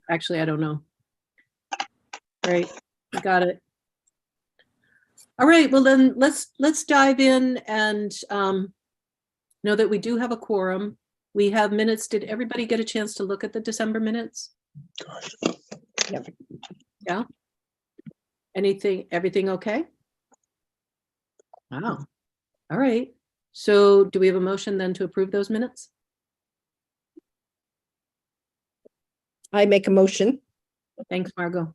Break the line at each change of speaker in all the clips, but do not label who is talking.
Actually, I don't know. All right, I got it. All right, well then let's dive in and know that we do have a quorum. We have minutes. Did everybody get a chance to look at the December minutes?
Yep.
Yeah. Everything okay? Wow. All right. So do we have a motion then to approve those minutes?
I make a motion.
Thanks, Margot.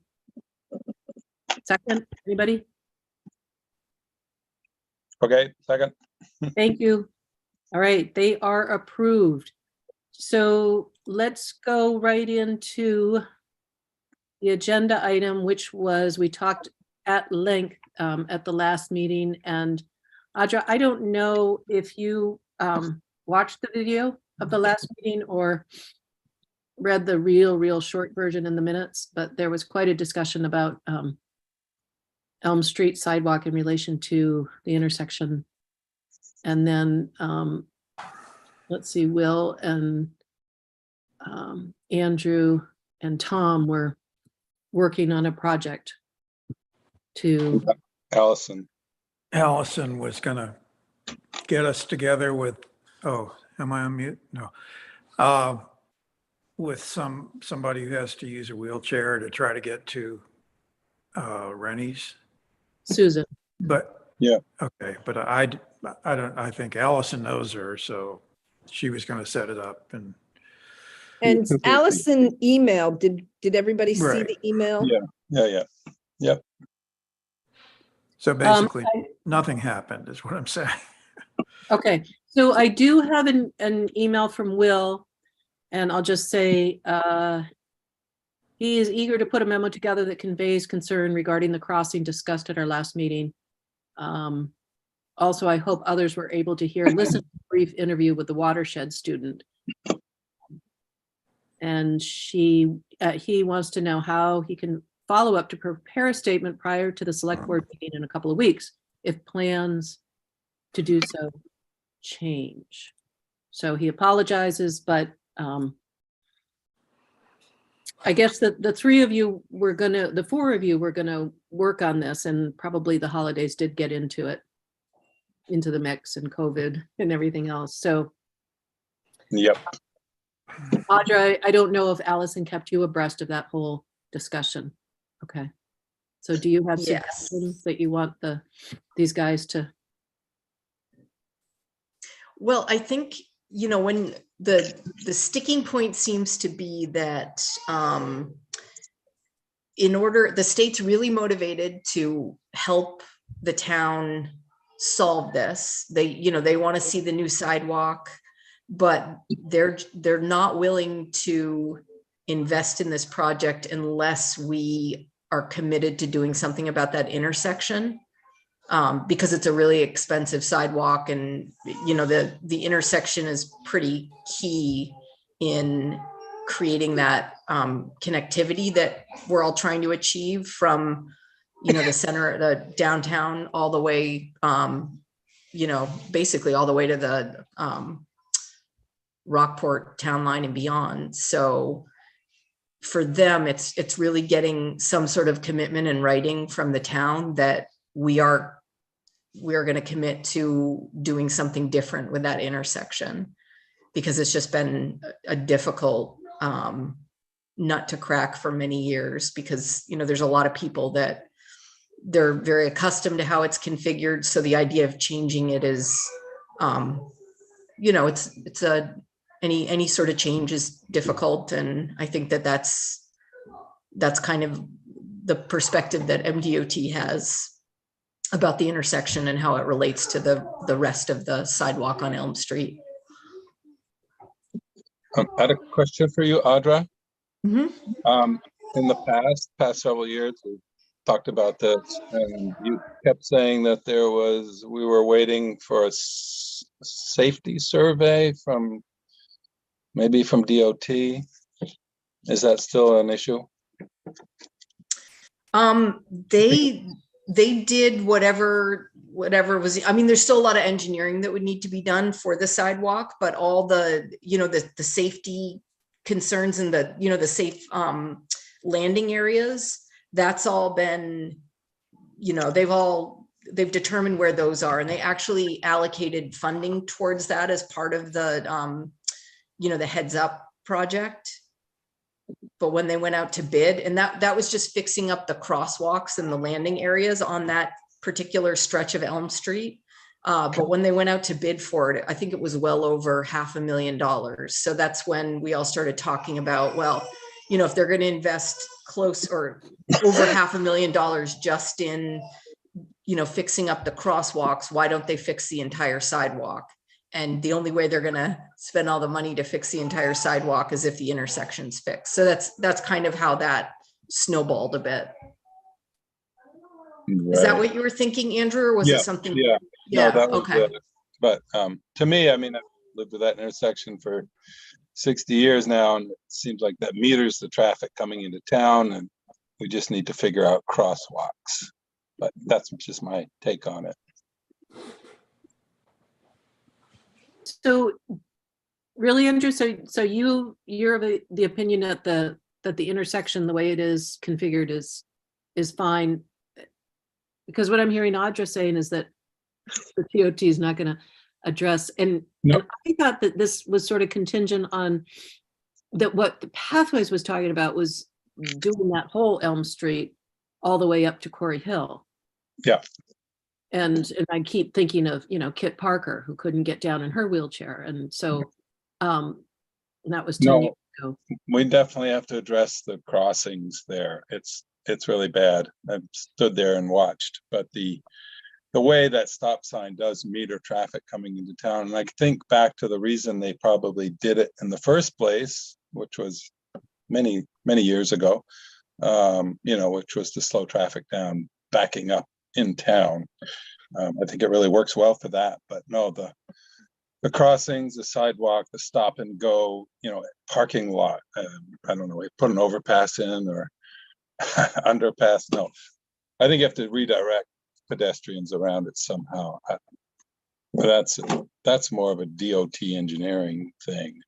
Second, anybody?
Okay, second.
Thank you. All right, they are approved. So let's go right into the agenda item, which was, we talked at length at the last meeting. And Audra, I don't know if you watched the video of the last meeting or read the real short version in the minutes, but there was quite a discussion about Elm Street sidewalk in relation to the intersection. And then let's see, Will and Andrew and Tom were working on a project to.
Allison.
Allison was gonna get us together with, oh, am I on mute? No. With somebody who has to use a wheelchair to try to get to Rennie's.
Susan.
But
Yeah.
Okay, but I think Allison knows her, so she was gonna set it up and.
And Allison emailed, did everybody see
Right.
the email?
Yeah.
So basically, nothing happened is what I'm saying.
Okay, so I do have an email from Will, and I'll just say he is eager to put a memo together that conveys concern regarding the crossing discussed at our last meeting. Also, I hope others were able to listen to a brief interview with the watershed student. And he wants to know how he can follow up to prepare a statement prior to the select board meeting in a couple of weeks, if plans to do so change. So he apologizes, but I guess that the four of you were gonna work on this, and probably the holidays did get into the mix, and COVID and everything else. So
Yep.
Audra, I don't know if Allison kept you abreast of that whole discussion. Okay. So do you have
Yes.
suggestions that you want these guys to?
Well, I think, when the sticking point seems to be that the state's really motivated to help the town solve this. They want to see the new sidewalk, but they're not willing to invest in this project unless we are committed to doing something about that intersection, because it's a really expensive sidewalk, and the intersection is pretty key in creating that connectivity that we're all trying to achieve from the center, the downtown, all the way basically all the way to the Rockport town line and beyond. So for them, it's really getting some sort of commitment in writing from the town that we are going to commit to doing something different with that intersection, because it's just been a difficult nut to crack for many years, because there's a lot of people that they're very accustomed to how it's configured. So the idea of changing it is any sort of change is difficult. And I think that's kind of the perspective that MDOT has about the intersection and how it relates to the rest of the sidewalk on Elm Street.
I had a question for you, Audra.
Mm-hmm.
In the past several years, we talked about this, and you kept saying that we were waiting for a safety survey from DOT. Is that still an issue?
They did whatever was, there's still a lot of engineering that would need to be done for the sidewalk, but all the safety concerns in the, you know, the safe landing areas, that's all been, you know, they've determined where those are, and they actually allocated funding towards that as part of the, you know, the Heads Up project. But when they went out to bid, and that was just fixing up the crosswalks and the landing areas on that particular stretch of Elm Street. But when they went out to bid for it, I think it was well over $500,000. So that's when we all started talking about, well, you know, if they're going to invest close or over $500,000 just in, you know, fixing up the crosswalks, why don't they fix the entire sidewalk? And the only way they're going to spend all the money to fix the entire sidewalk is if the intersection's fixed. So that's kind of how that snowballed a bit. Is that
Right.
what you were thinking, Andrew, or was
Yeah,
it something?
Yeah,
Yeah,
no, that was
okay.
it. But to me, I mean, I've lived with that intersection for 60 years now, and it seems like that meters the traffic coming into town, and we just need to figure out crosswalks. But that's just my take on it.
So really, Andrew, so you're of the opinion that the intersection, the way it is configured is fine? Because what I'm hearing Audra saying is that the TOT is not going to address, and
Nope.
I thought that this was sort of contingent on that what the Pathways was talking about was doing that whole Elm Street all the way up to Quarry Hill.
Yeah.
And I keep thinking of, you know, Kit Parker, who couldn't get down in her wheelchair. And so and that was 10 years ago.
We definitely have to address the crossings there. It's really bad. I've stood there and watched, but the way that stop sign does meter traffic coming into town, and I think back to the reason they probably did it in the first place, which was many years ago, you know, which was to slow traffic down backing up in town. I think it really works well for that, but no, the crossings, the sidewalk, the stop and go, you know, parking lot, I don't know, put an overpass in or underpass. No, I think you have to redirect pedestrians around it somehow. But that's more of a DOT engineering thing.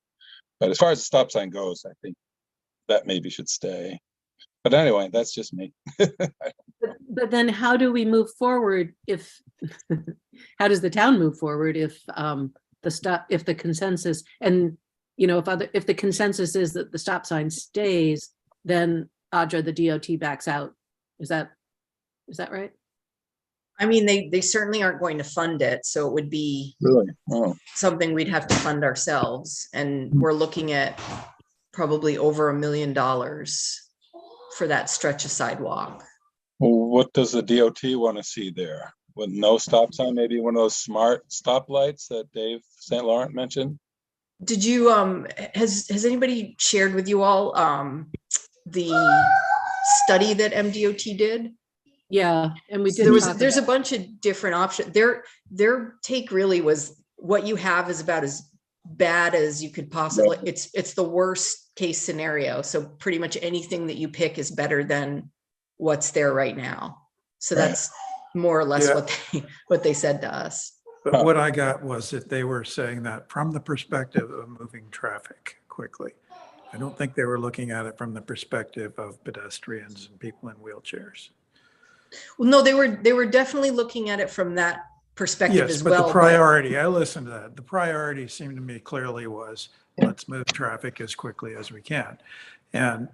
But as far as the stop sign goes, I think that maybe should stay. But anyway, that's just me.
But then how do we move forward if, how does the town move forward if if the consensus, and, you know, if the consensus is that the stop sign stays, then Audra, the DOT backs out. Is that right?
I mean, they certainly aren't going to fund it, so it would be
Really? Oh.
something we'd have to fund ourselves. And we're looking at probably over $1 million for that stretch of sidewalk.
Well, what does the DOT want to see there? With no stop sign, maybe one of those smart stoplights that Dave St. Laurent mentioned?
Did you, has anybody shared with you all the study that MDOT did?
Yeah, and we did.
There's a bunch of different options. Their take really was what you have is about as bad as you could possibly. It's the worst case scenario. So pretty much anything that you pick is better than what's there right now. So that's more or less what they said to us.
But what I got was that they were saying that from the perspective of moving traffic quickly. I don't think they were looking at it from the perspective of pedestrians and people in wheelchairs.
Well, no, they were definitely looking at it from that perspective
Yes,
as
but
well.
the priority, I listened to that. The priority seemed to me clearly was, let's move traffic as quickly as we can. And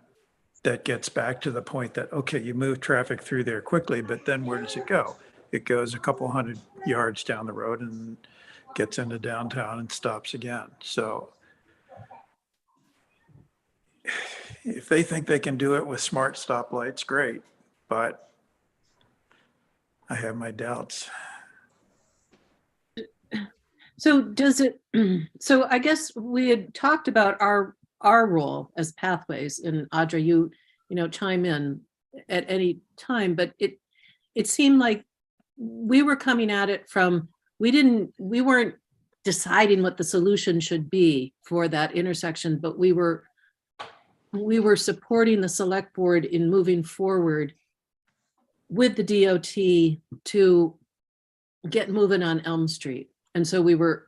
that gets back to the point that, okay, you move traffic through there quickly, but then where does it go? It goes a couple hundred yards down the road and gets into downtown and stops again. So if they think they can do it with smart stoplights, great, but I have my doubts.
So does it, so I guess we had talked about our role as Pathways, and Audra, you know, chime in at any time, but it seemed like we were coming at it from, we weren't deciding what the solution should be for that intersection, but we were supporting the select board in moving forward with the DOT to get moving on Elm Street. And so we were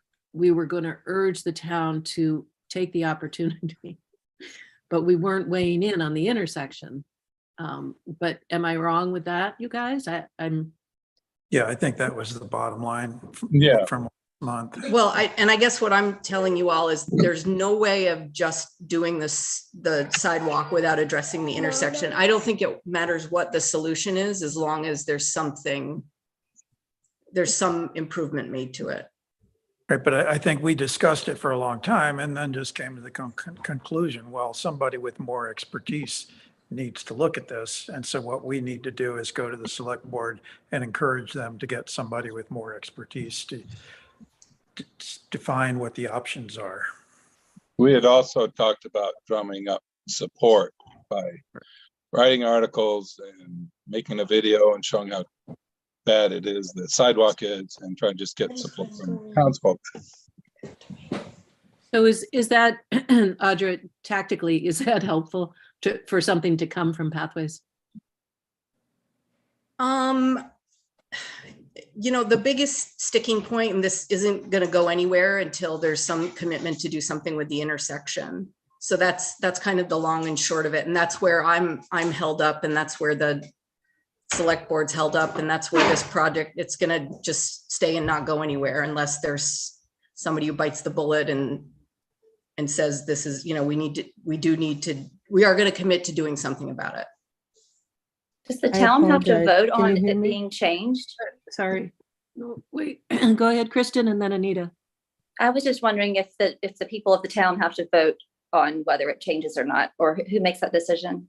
going to urge the town to take the opportunity but we weren't weighing in on the intersection. But am I wrong with that, you guys? I'm,
Yeah, I think that was the bottom line.
Yeah.
From last month.
Well, I guess what I'm telling you all is there's no way of just doing this, the sidewalk without addressing the intersection. I don't think it matters what the solution is, as long as there's some improvement made to it.
Right, but I think we discussed it for a long time and then just came to the conclusion, well, somebody with more expertise needs to look at this. And so what we need to do is go to the select board and encourage them to get somebody with more expertise to define what the options are.
We had also talked about drumming up support by writing articles and making a video and showing how bad it is, the sidewalk is, and try to just get support from townsfolk.
so is that, Audra, tactically, is that helpful for something to come from Pathways?
The biggest sticking point, and this isn't going to go anywhere until there's some commitment to do something with the intersection. So that's kind of the long and short of it. And that's where I'm held up, and that's where the select board's held up, and that's where this project, it's going to just stay and not go anywhere unless there's somebody who bites the bullet and says, this is, we are going to commit to doing something about it.
Does the
I
town have to
apologize.
vote
Can
on
you hear
it
me?
being changed?
Sorry. No, wait, go ahead, Kristen, and then Anita.
I was just wondering if the people of the town have to vote on whether it changes or not, or who makes that decision?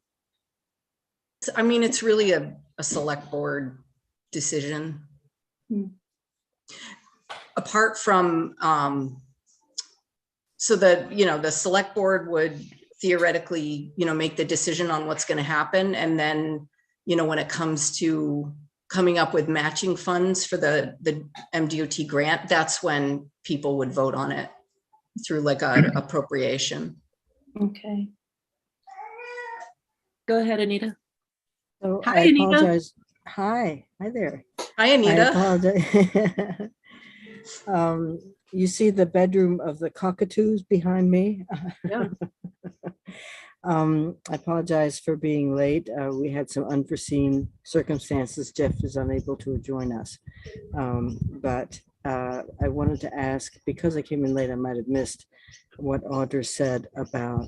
I mean, it's really a select board decision. Apart from, so that, the select board would theoretically, make the decision on what's going to happen. And then, when it comes to coming up with matching funds for the MDOT grant, that's when people would vote on it through like a appropriation.
Okay.
Go ahead, Anita.
So
Hi,
I
Anita.
apologize. Hi there.
Hi,
I
Anita.
apologize. You see the bedroom of the cockatoos behind me?
Yeah.
I apologize for being late. We had some unforeseen circumstances. Jeff is unable to join us. But I wanted to ask, because I came in late, I might have missed what Audra said about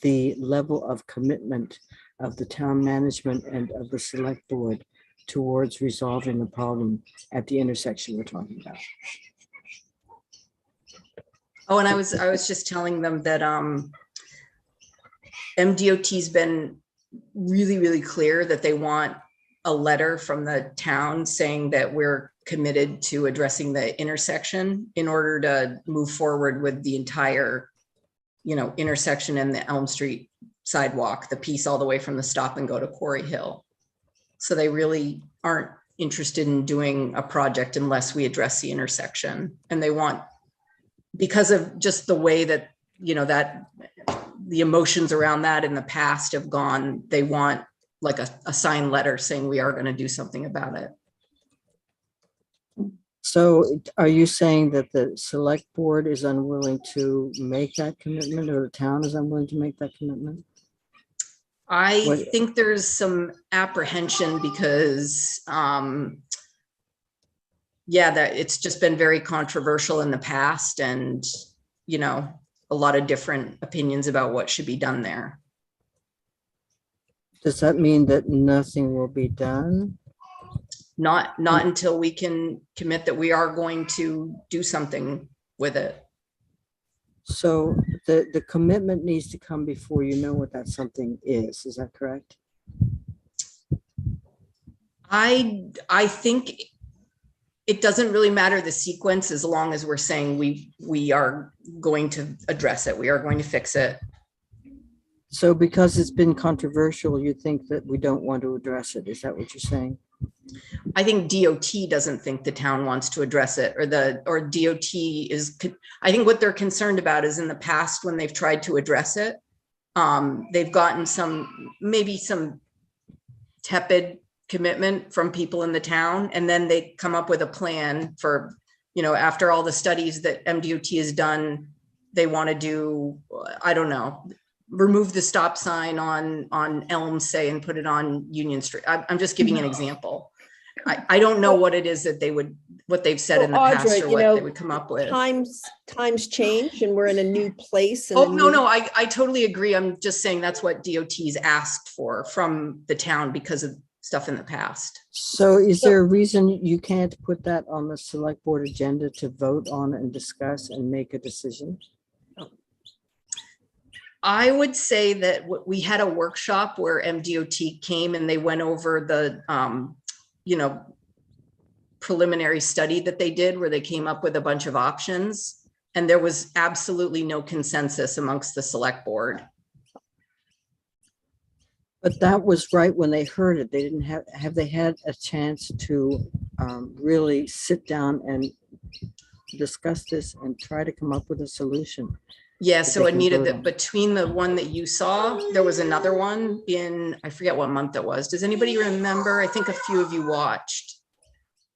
the level of commitment of the town management and of the select board towards resolving the problem at the intersection we're talking about.
Oh, and I was just telling them that MDOT's been really, really clear that they want a letter from the town saying that we're committed to addressing the intersection in order to move forward with the entire, intersection and the Elm Street sidewalk, the piece all the way from the stop and go to Quarry Hill. So they really aren't interested in doing a project unless we address the intersection. And they want, because of just the way that, that the emotions around that in the past have gone, they want like a signed letter saying we are going to do something about it.
So are you saying that the select board is unwilling to make that commitment, or the town is unwilling to make that commitment?
I
What-
think there's some apprehension because, that it's just been very controversial in the past, and, a lot of different opinions about what should be done there.
Does that mean that nothing will be done?
Not until we can commit that we are going to do something with it.
So the commitment needs to come before you know what that something is. Is that correct?
I think it doesn't really matter the sequence, as long as we're saying we are going to address it. We are going to fix it.
So because it's been controversial, you think that we don't want to address it? Is that what you're saying?
I think DOT doesn't think the town wants to address it, or DOT is, I think what they're concerned about is in the past when they've tried to address it, they've gotten maybe some tepid commitment from people in the town. And then they come up with a plan for, after all the studies that MDOT has done, they want to do, I don't know. remove the stop sign on Elm, say, and put it on Union Street. I'm just giving an example. I don't know what it is that what they've said in the past
Audra,
or
you
what
know,
they would come up with.
times change and we're in a new place. And
Oh, no, I totally agree. I'm just saying that's what DOT's asked for from the town because of stuff in the past.
So is there a reason you can't put that on the select board agenda to vote on and discuss and make a decision?
I would say that we had a workshop where MDOT came and they went over the, preliminary study that they did where they came up with a bunch of options. And there was absolutely no consensus amongst the select board.
But that was right when they heard it. They didn't have they had a chance to really sit down and discuss this and try to come up with a solution?
Yeah,
that
so
they can
Anita,
vote
that
on.
between the one that you saw, there was another one in, I forget what month it was. Does anybody remember? I think a few of you watched.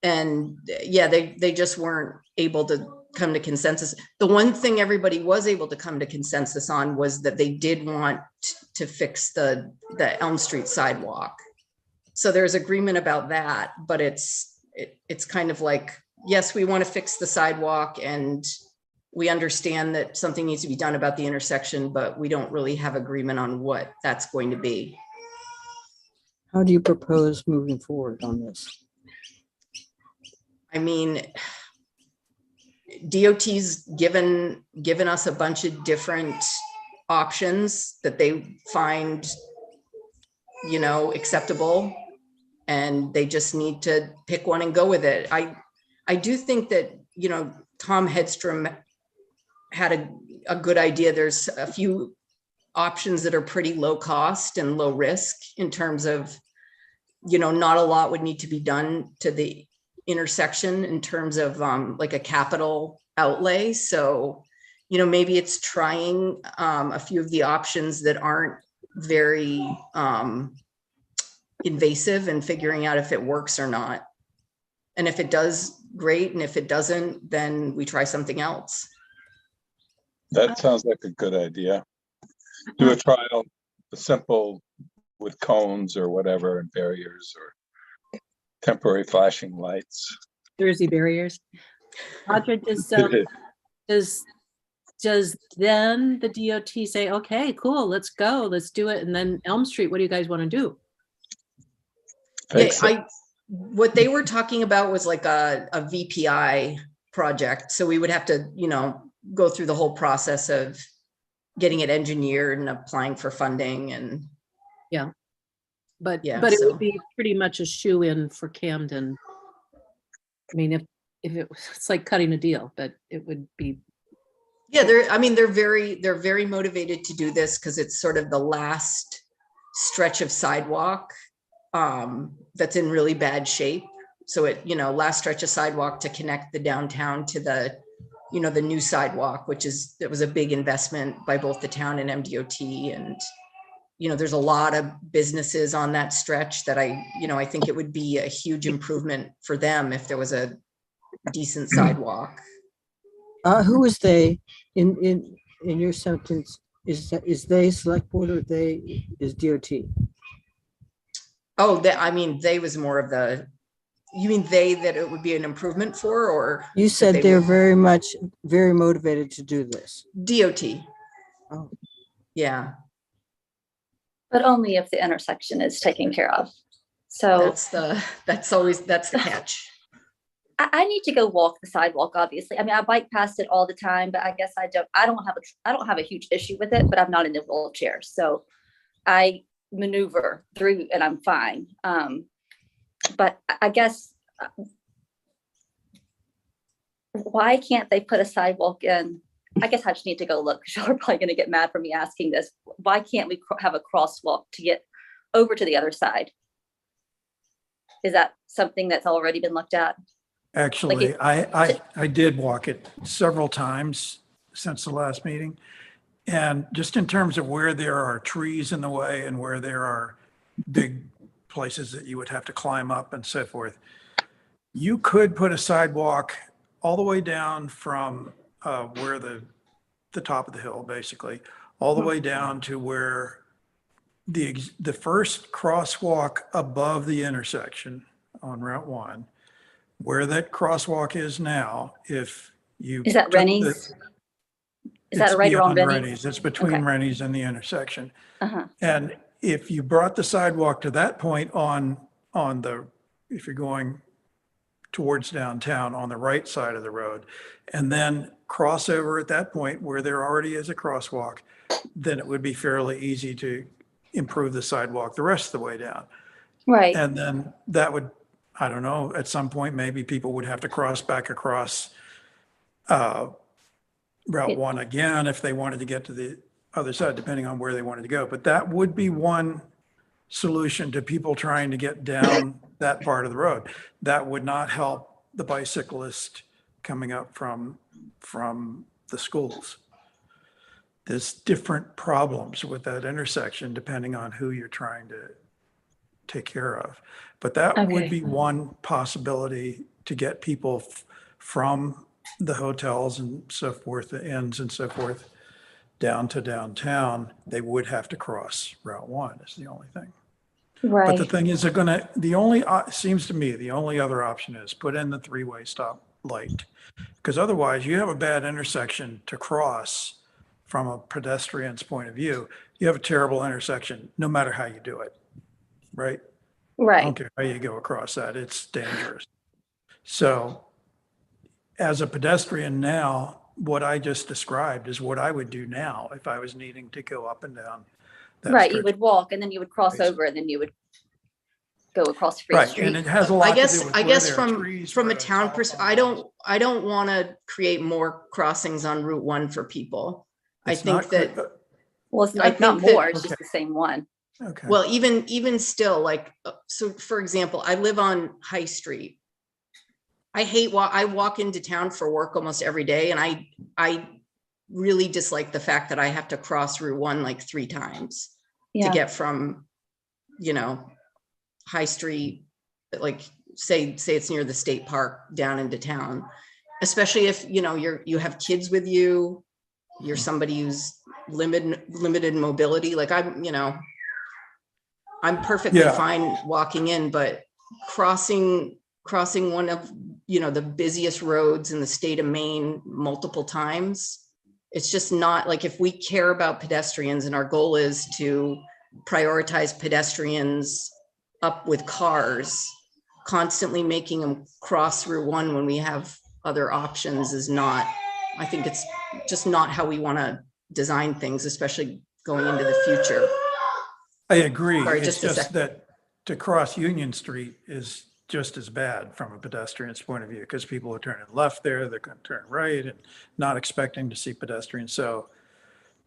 And yeah, they just weren't able to come to consensus. The one thing everybody was able to come to consensus on was that they did want to fix the Elm Street sidewalk. So there's agreement about that, but it's kind of like, yes, we want to fix the sidewalk and we understand that something needs to be done about the intersection, but we don't really have agreement on what that's going to be.
How do you propose moving forward on this?
I mean, DOT's given us a bunch of different options that they find, acceptable, and they just need to pick one and go with it. I do think that, Tom Hedstrom had a good idea. There's a few options that are pretty low cost and low risk in terms of, not a lot would need to be done to the intersection in terms of like a capital outlay. So, maybe it's trying a few of the options that aren't very invasive and figuring out if it works or not. And if it does, great. And if it doesn't, then we try something else.
That sounds like a good idea. Do a trial, a simple with cones or whatever and barriers or temporary flashing lights.
Jersey barriers. Audra, does then the DOT say, okay, cool, let's go, let's do it. And then Elm Street, what do you guys want to do?
Yeah, what they were talking about was like a VPI project. So we would have to, go through the whole process of getting it engineered and applying for funding and.
But
Yeah,
it
so-
would be pretty much a shoe-in for Camden. I mean, if it's like cutting a deal, but it would be.
Yeah, they're very motivated to do this because it's sort of the last stretch of sidewalk that's in really bad shape. So last stretch of sidewalk to connect the downtown to the new sidewalk, it was a big investment by both the town and MDOT. And, there's a lot of businesses on that stretch that I think it would be a huge improvement for them if there was a decent sidewalk.
Who is they in your sentence? Is they select board or they is DOT?
Oh, they was more of the, you mean that it would be an improvement for, or?
You said
they
they're
would-
very motivated to do this.
DOT.
Oh.
Yeah,
But only if the intersection is taken care of. So
that's the catch.
I need to go walk the sidewalk, obviously. I mean, I bike past it all the time, but I guess I don't have a huge issue with it, but I'm not in a wheelchair. So I maneuver through and I'm fine. But I guess why can't they put a sidewalk in? I guess I just need to go look, because y'all are probably going to get mad for me asking this. Why can't we have a crosswalk to get over to the other side? Is that something that's already been looked at?
Actually, I did walk it several times since the last meeting. And just in terms of where there are trees in the way and where there are big places that you would have to climb up and so forth, you could put a sidewalk all the way down from where the top of the hill, basically, all the way down to where the first crosswalk above the intersection on Route 1, where that crosswalk is now, if you.
Is that
took the-
Rennie's? Is that
It's
right around
beyond
Rennie's?
Rennie's. It's between
Okay.
Rennie's and the intersection.
Uh-huh.
And if you brought the sidewalk to that point on if you're going towards downtown on the right side of the road, and then cross over at that point where there already is a crosswalk, then it would be fairly easy to improve the sidewalk the rest of the way down.
Right.
And then that would, I don't know, at some point, maybe people would have to cross back across Route 1 again if they wanted to get to the other side, depending on where they wanted to go. But that would be one solution to people trying to get down that part of the road. That would not help the bicyclist coming up from the schools. There's different problems with that intersection depending on who you're trying to take care of. But that would
Okay.
be one possibility to get people from the hotels and so forth, the inns and so forth, down to downtown. They would have to cross Route 1 is the only thing. But the
Right.
thing is, seems to me, the only other option is put in the three-way stop light. Because otherwise you have a bad intersection to cross from a pedestrian's point of view. You have a terrible intersection, no matter how you do it, right? I don't
Right.
care how you go across that, it's dangerous. So as a pedestrian now, what I just described is what I would do now if I was needing to go up and down that
Right. You
stretch.
would walk and then you would cross
Space.
over and then you would go across Free
Right,
Street.
and it has a lot
I
to do
guess,
with
I
where
guess
there are
from,
trees,
from
where
a
the
town
telephone
I don't want to create more crossings on Route 1 for people. I
It's not
think that,
cr-
Well, it's
I
not, not
think that-
more, it's
Okay.
just the same one.
Okay,
well, even still, like, so for example, I live on High Street. I walk into town for work almost every day, and I really dislike the fact that I have to cross Route 1 like 3 times to
Yeah.
get from, High Street, like say it's near the state park down into town, especially if, you have kids with you, you're somebody who's limited mobility. Like I'm perfectly
Yeah.
fine walking in, but crossing one of, the busiest roads in the state of Maine multiple times, it's just not, like, if we care about pedestrians and our goal is to prioritize pedestrians up with cars, constantly making them cross Route 1 when we have other options is not, I think it's just not how we want to design things, especially going into the future.
I agree.
Sorry,
It's
just a
just
sec.
that to cross Union Street is just as bad from a pedestrian's point of view, because people are turning left there, they're going to turn right and not expecting to see pedestrians. So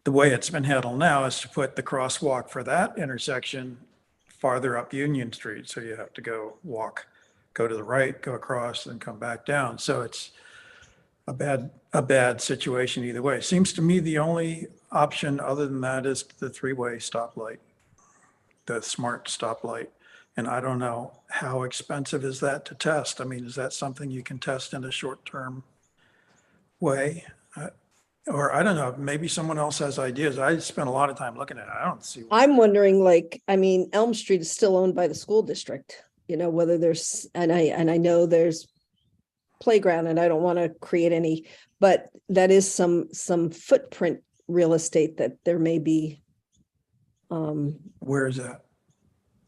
the way it's been handled now is to put the crosswalk for that intersection farther up Union Street. So you have to go to the right, go across, and come back down. So it's a bad situation either way. Seems to me the only option other than that is the three-way stoplight, the smart stoplight. And I don't know, how expensive is that to test? I mean, is that something you can test in a short-term way? Or I don't know, maybe someone else has ideas. I spent a lot of time looking at it. I don't see.
I'm wondering, Elm Street is still owned by the school district, whether there's, and I know there's playground, and I don't want to create any, but that is some footprint real estate that there may be.
Where is that?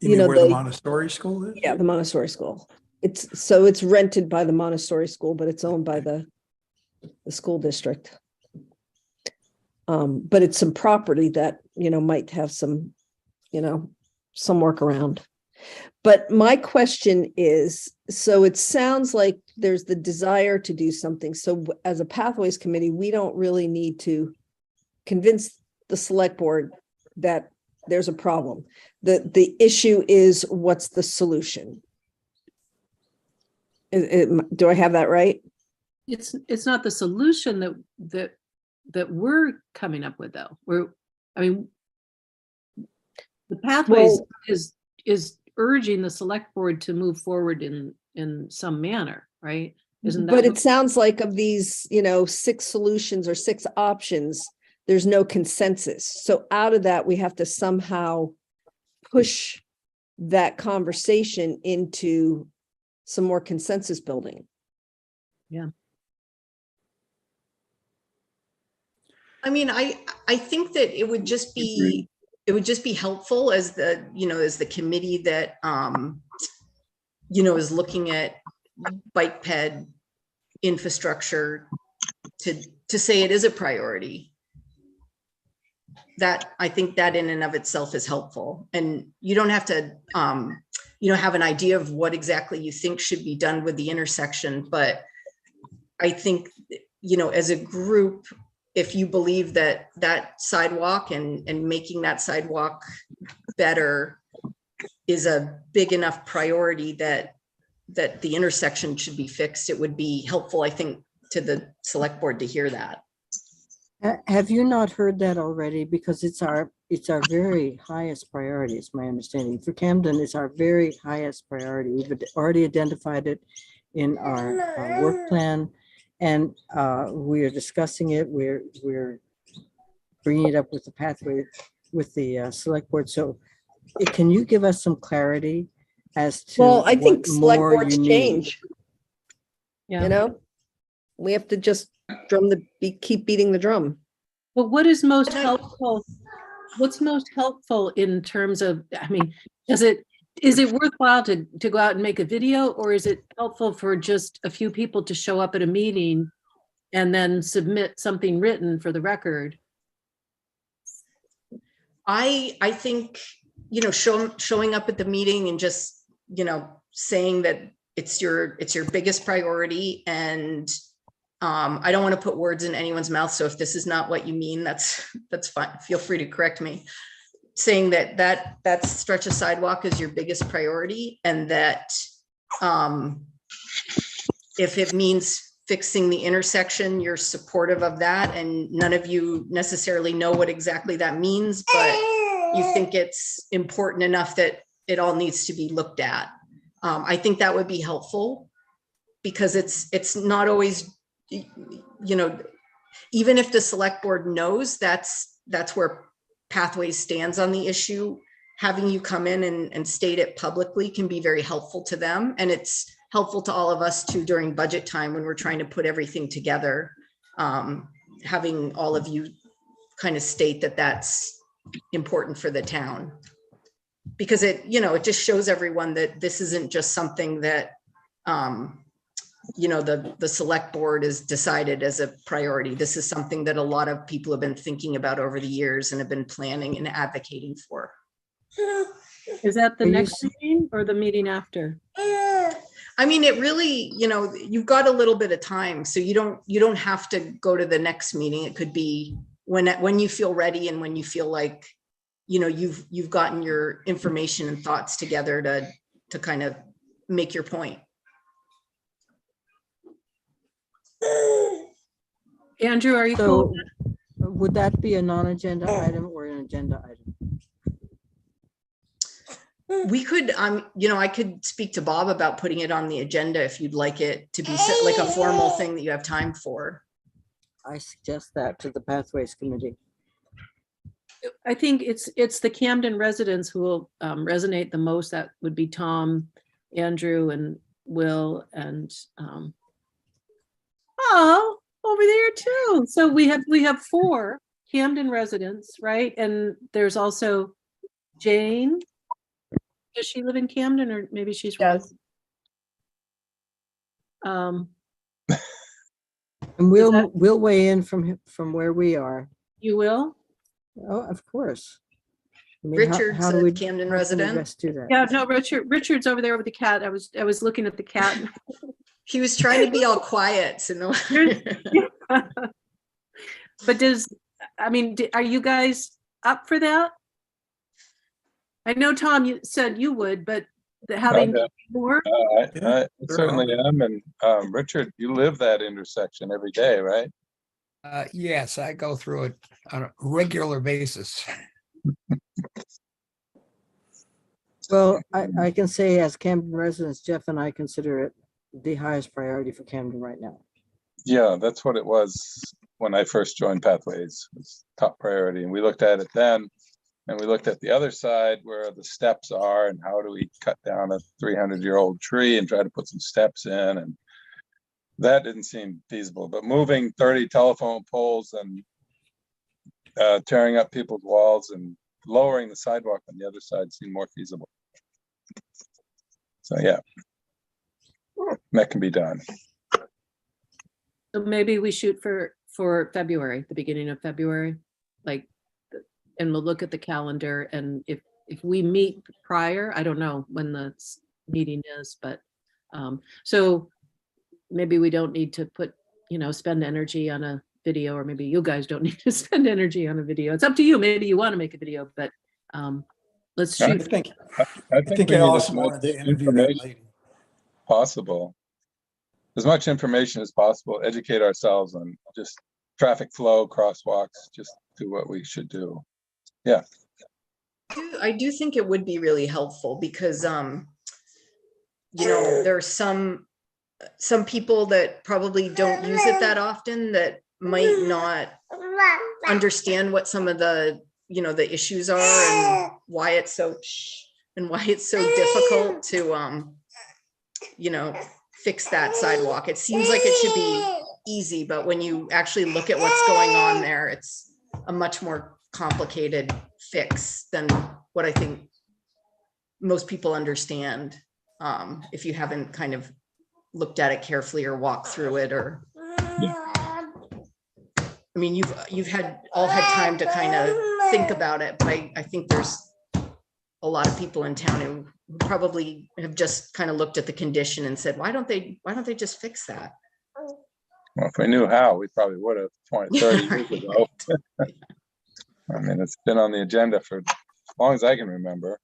You
You mean
know,
where the
the-
Montessori school is?
Yeah, the Montessori school. It's rented by the Montessori school, but it's owned by the school district. But it's some property that, might have some workaround. But my question is, so it sounds like there's the desire to do something. So as a Pathways Committee, we don't really need to convince the select board that there's a problem. The issue is, what's the solution? Do I have that right?
It's not the solution that we're coming up with, though. The Pathways is urging the select board to move forward in some manner, right? Isn't that?
But it sounds like of these, 6 solutions or 6 options, there's no consensus. So out of that, we have to somehow push that conversation into some more consensus building.
I mean, I think that it would just be, it would just be helpful as the, you know, as the committee that, you know, is looking at bike ped infrastructure to say it is a priority. That, I think that in and of itself is helpful. And you don't have to, you know, have an idea of what exactly you think should be done with the intersection, but I think, you know, as a group, if you believe that that sidewalk and making that sidewalk better is a big enough priority that the intersection should be fixed, it would be helpful, I think, to the select board to hear that.
Have you not heard that already? Because it's our very highest priority, it's my understanding. For Camden, it's our very highest priority. We've already identified it in our work plan, and we are discussing it. We're bringing it up with the pathway with the select board. So can you give us some clarity as to
Well, I think
what
select
more
boards
you need?
change,
Yeah.
you know? We have to just keep beating the drum.
But what is most
But I-
helpful? What's most helpful in terms of, I mean, is it worthwhile to go out and make a video, or is it helpful for just a few people to show up at a meeting and then submit something written for the record?
I think, you know, showing up at the meeting and just, you know, saying that it's your biggest priority, and I don't want to put words in anyone's mouth. So if this is not what you mean, that's fine. Feel free to correct me. Saying that stretch of sidewalk is your biggest priority, and that if it means fixing the intersection, you're supportive of that, and none of you necessarily know what exactly that means, but you think it's important enough that it all needs to be looked at. I think that would be helpful, because it's not always, you know, even if the select board knows that's where Pathways stands on the issue, having you come in and state it publicly can be very helpful to them. And it's helpful to all of us too during budget time when we're trying to put everything together. Having all of you kind of state that that's important for the town. Because it, you know, it just shows everyone that this isn't just something that, you know, the select board has decided as a priority. This is something that a lot of people have been thinking about over the years and have been planning and advocating for.
Is that the
Are you
next meeting or the meeting after?
I mean, it really, you know, you've got a little bit of time, so you don't have to go to the next meeting. It could be when you feel ready and when you feel like, you know, you've gotten your information and thoughts together to kind of make your point.
Andrew, are you cool?
So would that be a non-agenda item or an agenda item?
We could, you know, I could speak to Bob about putting it on the agenda if you'd like it to be like a formal thing that you have time for.
I suggest that to the Pathways Committee.
I think it's the Camden residents who will resonate the most. That would be Tom, Andrew, and Will, and oh, over there too. So we have 4 Camden residents, right? And there's also Jane. Does she live in Camden, or maybe she's
Does.
Um,
And
that-
we'll weigh in from where we are.
you will?
Oh, of course. I mean,
Richard's
how do
a
we-
Camden
how can we
resident.
best do that?
Yeah, no, Richard's over there with the cat. I was looking at the cat.
He was trying to be all quiet, so no.
But are you guys up for that? I know, Tom, you said you would, but having
Okay.
more,
I certainly am. And Richard, you live that intersection every day, right?
Yes, I go through it on a regular basis.
Well, I can say as Camden residents, Jeff and I consider it the highest priority for Camden right now.
Yeah, that's what it was when I first joined Pathways, was top priority. And we looked at it then, and we looked at the other side where the steps are and how do we cut down a 300-year-old tree and try to put some steps in. And that didn't seem feasible, but moving 30 telephone poles and tearing up people's walls and lowering the sidewalk on the other side seemed more feasible. So yeah, that can be done.
So maybe we shoot for February, the beginning of February, like, and we'll look at the calendar, and if we meet prior, I don't know when the meeting is, but so maybe we don't need to put, spend energy on a video, or maybe you guys don't need to spend energy on a video. It's up to you. Maybe you want to make a video, but let's
I
I
shoot.
think,
I
I
think
think
we
I
need
also
as much
wanted to interview that
information
lady.
possible. As much information as possible, educate ourselves on just traffic flow, crosswalks, just do what we should do. Yeah.
I do think it would be really helpful because, there are some people that probably don't use it that often that might not understand what some of the, the issues are and why it's so difficult to, fix that sidewalk. It seems like it should be easy, but when you actually look at what's going on there, it's a much more complicated fix than what I think most people understand. If you haven't kind of looked at it carefully or walked through it, or I mean, you've all had time to kind of think about it, but I think there's a lot of people in town who probably have just kind of looked at the condition and said, why don't they just fix that?
Well, if we knew how, we probably would have 20, 30 years ago. I mean, it's been on the agenda for as long as I can remember.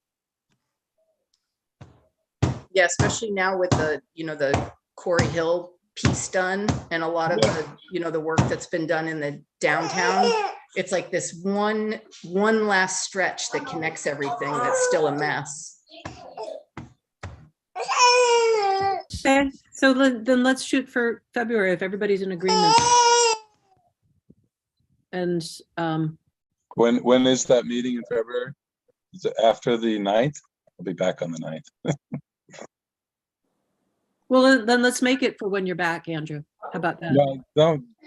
Yeah, especially now with the, the Quarry Hill piece done and a lot of the, the work that's been done in the downtown. It's like this one last stretch that connects everything that's still a mess.
Okay, so then let's shoot for February if everybody's in agreement. And
When is that meeting in February? Is it after the 9th? I'll be back on the 9th.
well, then let's make it for when you're back, Andrew. How about that?
No,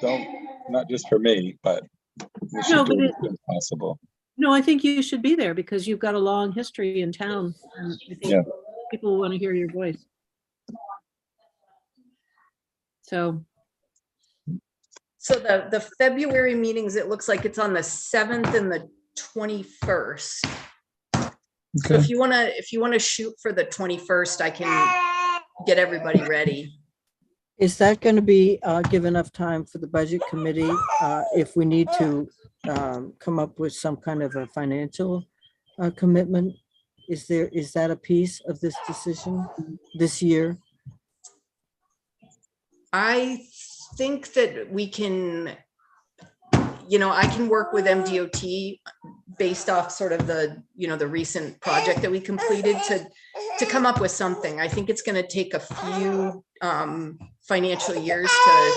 don't, not just for me, but we should
No,
do
but
it as soon as possible.
No, I think you should be there because you've got a long history in town. And I think
Yeah.
people want to hear your voice. So
the February meetings, it looks like it's on the 7th and the 21st. So
Okay.
if you want to shoot for the 21st, I can get everybody ready.
Is that going to be give enough time for the budget committee if we need to come up with some kind of a financial commitment? Is that a piece of this decision this year?
I think that we can, I can work with MDOT based off sort of the, the recent project that we completed to come up with something. I think it's going to take a few financial years to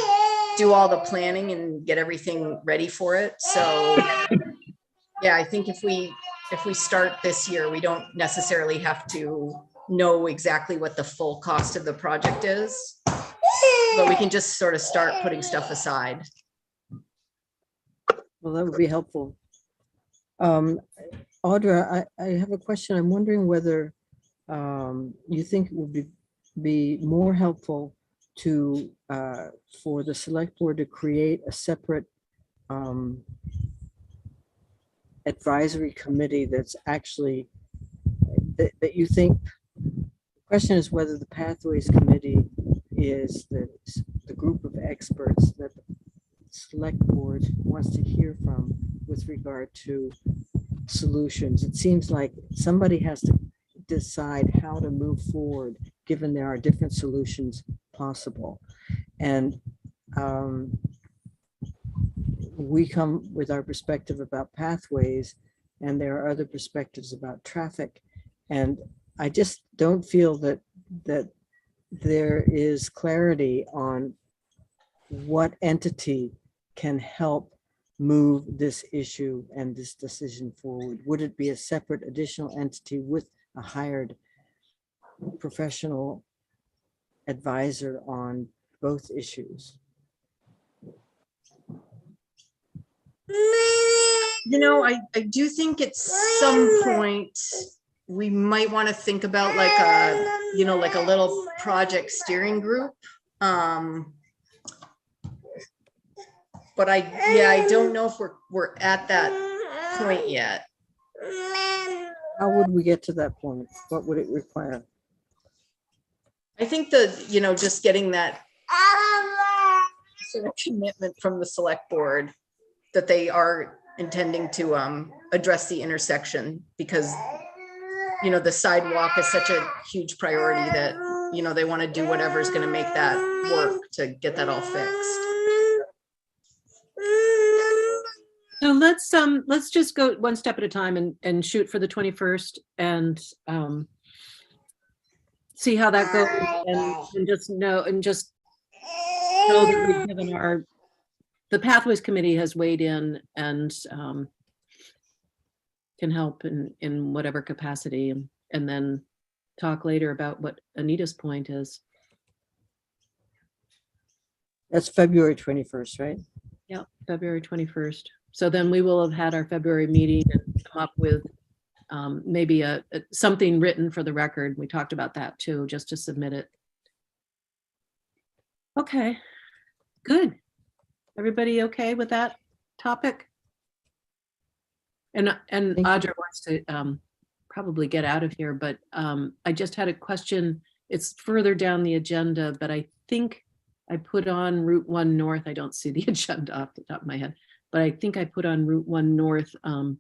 do all the planning and get everything ready for it. So yeah, I think if we start this year, we don't necessarily have to know exactly what the full cost of the project is, but we can just sort of start putting stuff aside.
Well, that would be helpful. Audra, I have a question. I'm wondering whether you think it would be more helpful to for the select board to create a separate advisory committee that's actually that you think. The question is whether the Pathways Committee is the group of experts that the select board wants to hear from with regard to solutions. It seems like somebody has to decide how to move forward, given there are different solutions possible. And we come with our perspective about pathways, and there are other perspectives about traffic. And I just don't feel that there is clarity on what entity can help move this issue and this decision forward? Would it be a separate additional entity with a hired professional advisor on both issues?
You know, I do think at some point we might want to think about like a, you know, like a little project steering group. But I don't know if we're at that point yet.
How would we get to that point? What would it require?
I think you know, just getting that sort of commitment from the select board that they are intending to address the intersection, because, you know, the sidewalk is such a huge priority that, you know, they want to do whatever is going to make that work to get that all fixed.
So let's just go one step at a time and shoot for the 21st and see how that goes, and just know that we've given the Pathways Committee has weighed in and can help in whatever capacity, and then talk later about what Anita's point is.
That's February 21st, right?
Yeah, February 21st. So then we will have had our February meeting and come up with maybe something written for the record. We talked about that too, just to submit it. Okay, good. Everybody okay with that topic? And
you.
Audra wants to probably get out of here, but I just had a question. It's further down the agenda, but I think I put on Route 1 North. I don't see the agenda off the top of my head, but I think I put on Route 1 North and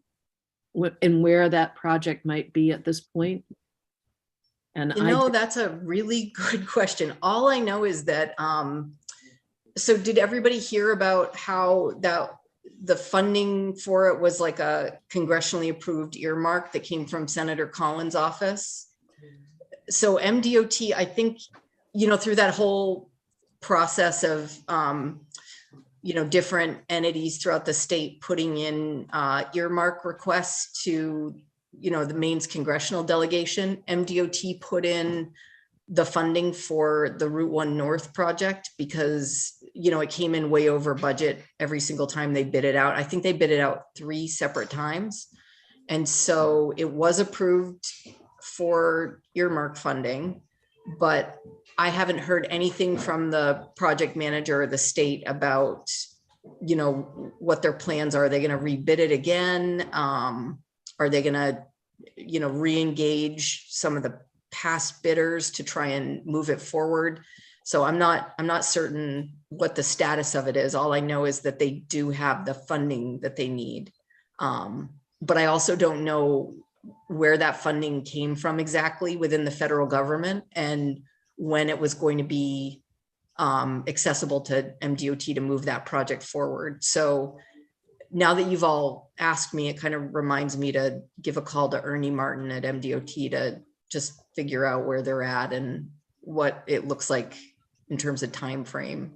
where that project might be at this point. And
You know, that's a really good question. All I know is that, so did everybody hear about how the funding for it was like a congressionally approved earmark that came from Senator Collins' office? So MDOT, I think, you know, through that whole process of, you know, different entities throughout the state putting in earmark requests to, you know, the Maine's congressional delegation, MDOT put in the funding for the Route 1 North project because, you know, it came in way over budget every single time they bid it out. I think they bid it out 3 separate times. And so it was approved for earmark funding, but I haven't heard anything from the project manager or the state about, you know, what their plans are. Are they going to rebid it again? Are they going to, you know, re-engage some of the past bidders to try and move it forward? So I'm not certain what the status of it is. All I know is that they do have the funding that they need. But I also don't know where that funding came from exactly within the federal government and when it was going to be accessible to MDOT to move that project forward. So now that you've all asked me, it kind of reminds me to give a call to Ernie Martin at MDOT to just figure out where they're at and what it looks like in terms of time frame.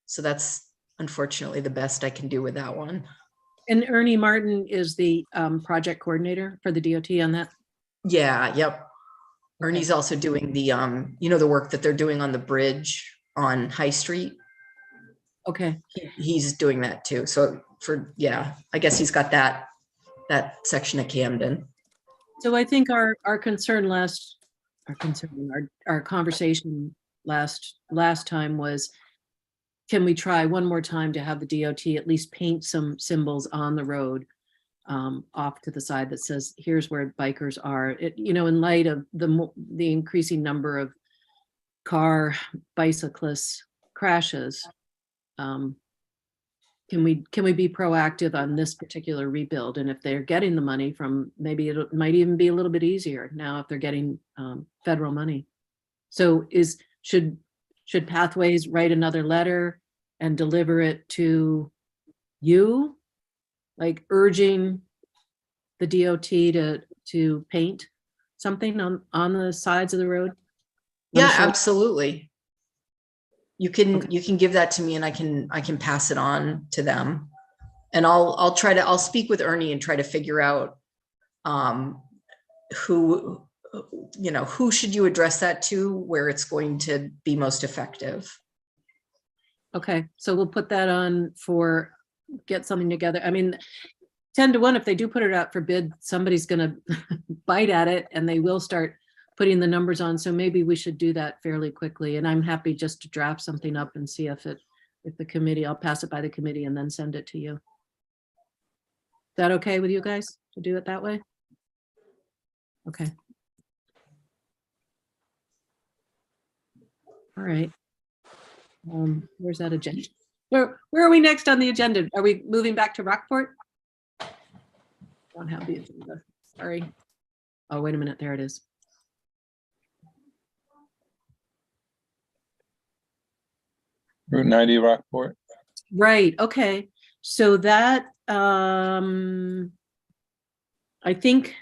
So that's unfortunately the best I can do with that one.
And Ernie Martin is the project coordinator for the DOT on that.
Yeah, yep. Ernie's also doing the, you know, the work that they're doing on the bridge on High Street.
Okay.
He's doing that too. So yeah, I guess he's got that section of Camden.
So I think our conversation last time was, can we try one more time to have the DOT at least paint some symbols on the road off to the side that says, here's where bikers are. You know, in light of the increasing number of bicyclist crashes, can we be proactive on this particular rebuild? And if they're getting the money from, maybe it might even be a little bit easier now if they're getting federal money. So should Pathways write another letter and deliver it to you, like urging the DOT to paint something on the sides of the road?
Yeah, absolutely. You can give that to me and I can pass it on to them. And I'll speak with Ernie and try to figure out who should you address that to, where it's going to be most effective.
Okay, so we'll put that on for, get something together. I mean, 10 to 1, if they do put it out for bid, somebody's gonna bite at it and they will start putting the numbers on. So maybe we should do that fairly quickly. And I'm happy just to draft something up and see if the committee, I'll pass it by the committee and then send it to you. Is that okay with you guys to do it that way? Okay. All right. Where's that agenda? Where are we next on the agenda? Are we moving back to Rockport? Don't have the agenda. Sorry. Oh, wait a minute. There it is.
Route 90 Rockport.
Right. Okay. So that I think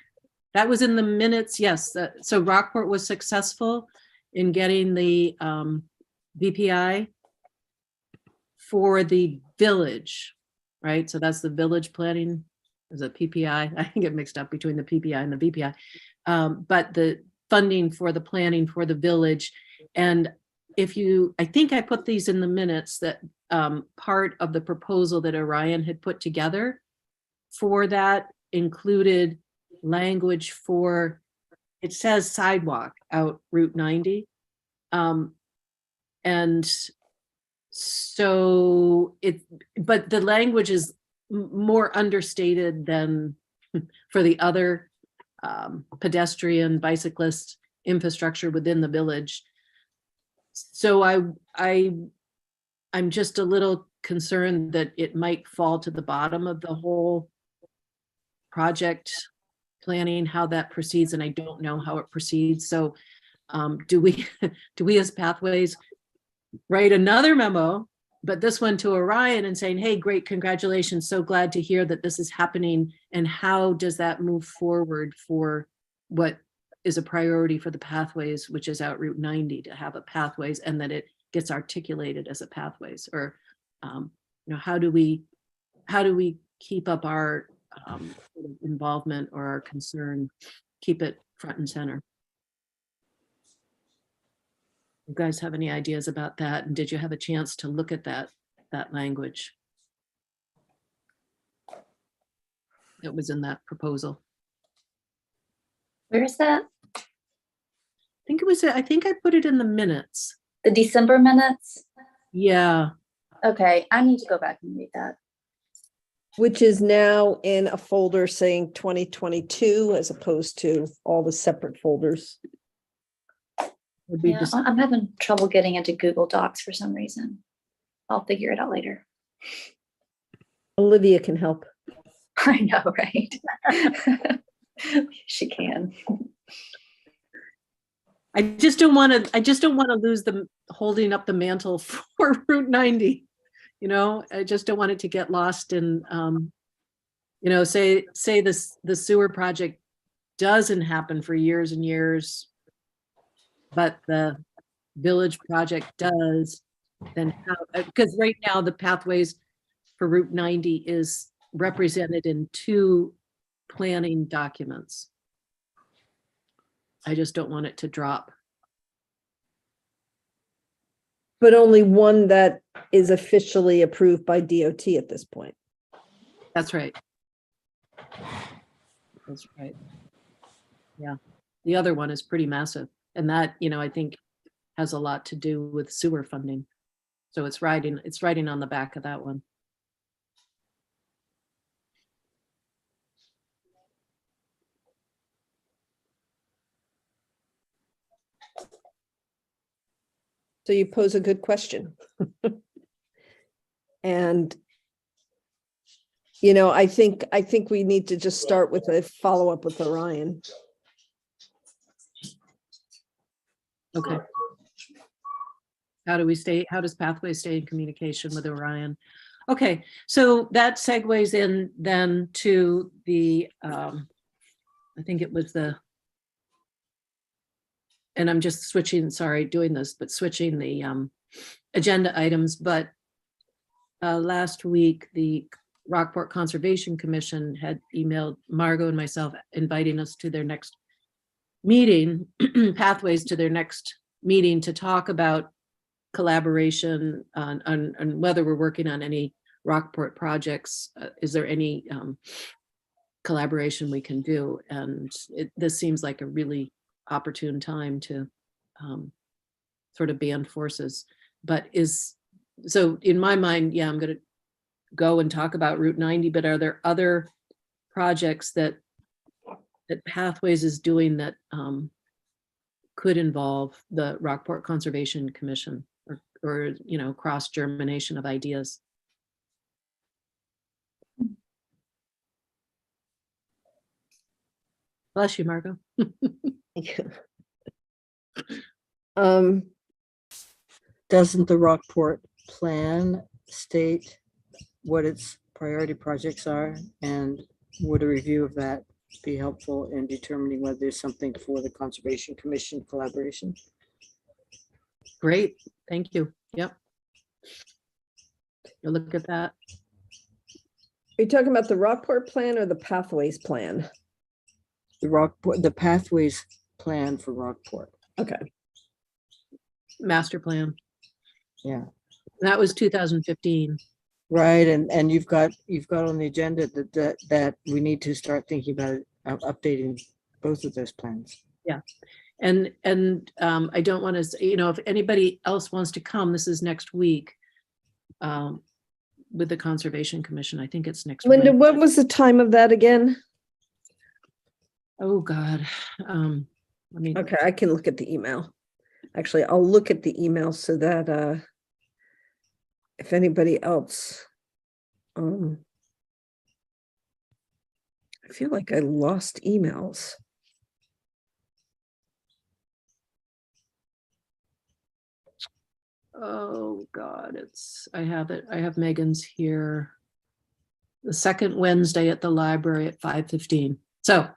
that was in the minutes. Yes. So Rockport was successful in getting the VPI for the village, right? So that's the village planning. Is it PPI? I think it mixed up between the PPI and the VPI. But the funding for the planning for the village. And I think I put these in the minutes that part of the proposal that Orion had put together for that included language for, it says sidewalk out Route 90. And so but the language is more understated than for the other pedestrian bicyclist infrastructure within the village. So I'm just a little concerned that it might fall to the bottom of the whole project planning, how that proceeds, and I don't know how it proceeds. So do we as Pathways write another memo, but this one to Orion and saying, hey, great, congratulations, so glad to hear that this is happening, and how does that move forward for what is a priority for the Pathways, which is out Route 90, to have a Pathways and that it gets articulated as a Pathways, or how do we keep up our involvement or our concern, keep it front and center? You guys have any ideas about that? And did you have a chance to look at that language that was in that proposal?
Where is that?
I think I put it in the minutes.
The December minutes?
Yeah.
Okay, I need to go back and read that.
Which is now in a folder saying 2022 as opposed to all the separate folders.
Would be
Yeah, I'm having trouble getting into Google Docs for some reason. I'll figure it out later.
Olivia can help.
I know, right? She can.
I just don't want to lose the holding up the mantle for Route 90. I just don't want it to get lost in, say the sewer project doesn't happen for years and years, but the village project does, then how, because right now the Pathways for Route 90 is represented in 2 planning documents. I just don't want it to drop.
But only one that is officially approved by DOT at this point.
That's right. That's right. Yeah. The other one is pretty massive. And that, I think has a lot to do with sewer funding. So it's riding on the back of that one.
So you pose a good question. And, I think we need to just start with a follow-up with Orion.
Okay. How does Pathways stay in communication with Orion? Okay, so that segues in then to the, I think it was and I'm just switching, sorry, doing this, but switching the agenda items, but last week, the Rockport Conservation Commission had emailed Margot and myself inviting us to their next meeting, pathways to their next meeting to talk about collaboration on whether we're working on any Rockport projects. Is there any collaboration we can do? And this seems like a really opportune time to sort of band forces. But so in my mind, yeah, I'm going to go and talk about Route 90, but are there other projects that Pathways is doing that could involve the Rockport Conservation Commission or cross germination of ideas? Bless you, Margot.
Doesn't the Rockport plan state what its priority projects are? And would a review of that be helpful in determining whether there's something for the Conservation Commission collaboration?
Great, thank you. Yep. You'll look at that.
Are you talking about the Rockport plan or the Pathways plan?
The Pathways plan for Rockport.
Okay.
Master plan.
Yeah.
That was 2015.
Right, and you've got on the agenda that we need to start thinking about updating both of those plans.
Yeah, and I don't want to say, if anybody else wants to come, this is next week with the Conservation Commission. I think it's next week.
Linda, what was the time of that again?
Oh God,
Okay, I can look at the email. Actually, I'll look at the email so that if anybody else, I feel like I lost emails.
Oh God, I have it. I have Megan's here. The second Wednesday at the library at 5:15. So,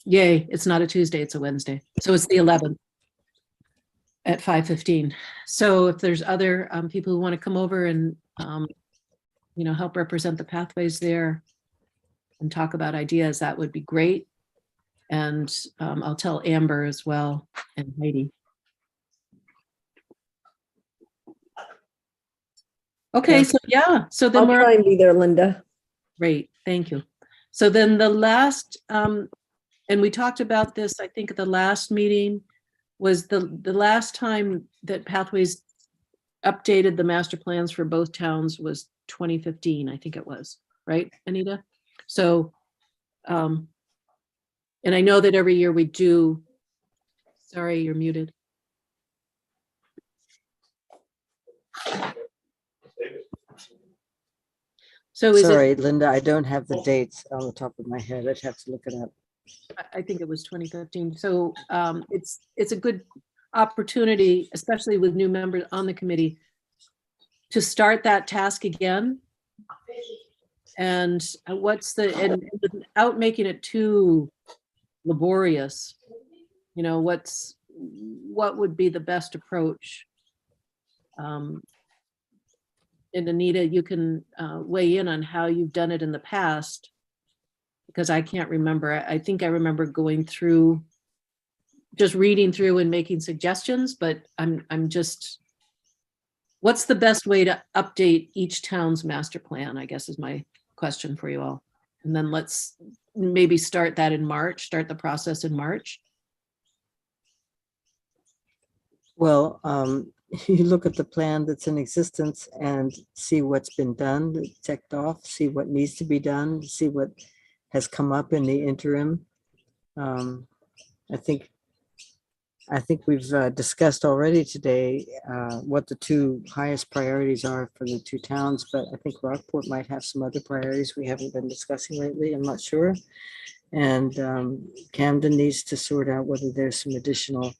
yay, it's not a Tuesday, it's a Wednesday. So it's the 11th at 5:15. So if there's other people who want to come over and, help represent the Pathways there and talk about ideas, that would be great. And I'll tell Amber as well and Heidi. Okay, so yeah, so then
I'll
we're
try and be there, Linda.
great, thank you. So then the last, and we talked about this, I think at the last meeting, was the last time that Pathways updated the master plans for both towns was 2015, I think it was, right, Anita? So, and I know that every year we do, sorry, you're muted. So is it,
Sorry, Linda, I don't have the dates on the top of my head. I'd have to look it up.
I think it was 2015. So it's a good opportunity, especially with new members on the committee, to start that task again. And and without making it too laborious, what would be the best approach? And Anita, you can weigh in on how you've done it in the past, because I can't remember. I think I remember going through, just reading through and making suggestions, but I'm just, what's the best way to update each town's master plan, I guess is my question for you all. And then let's maybe start that in March, start the process in March.
Well, you look at the plan that's in existence and see what's been done, checked off, see what needs to be done, see what has come up in the interim. I think we've discussed already today what the two highest priorities are for the two towns, but I think Rockport might have some other priorities we haven't been discussing lately. I'm not sure. And Camden needs to sort out whether there's some additional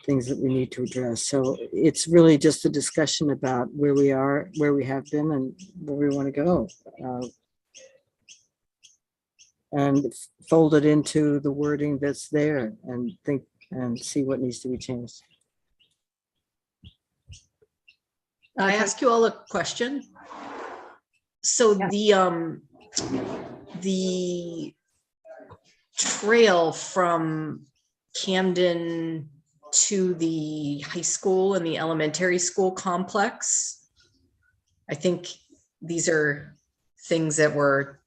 things that we need to address. So it's really just a discussion about where we are, where we have been, and where we want to go. And fold it into the wording that's there and think and see what needs to be changed.
I ask you all a question? So the trail from Camden to the high school and the elementary school complex, I think these are things that were,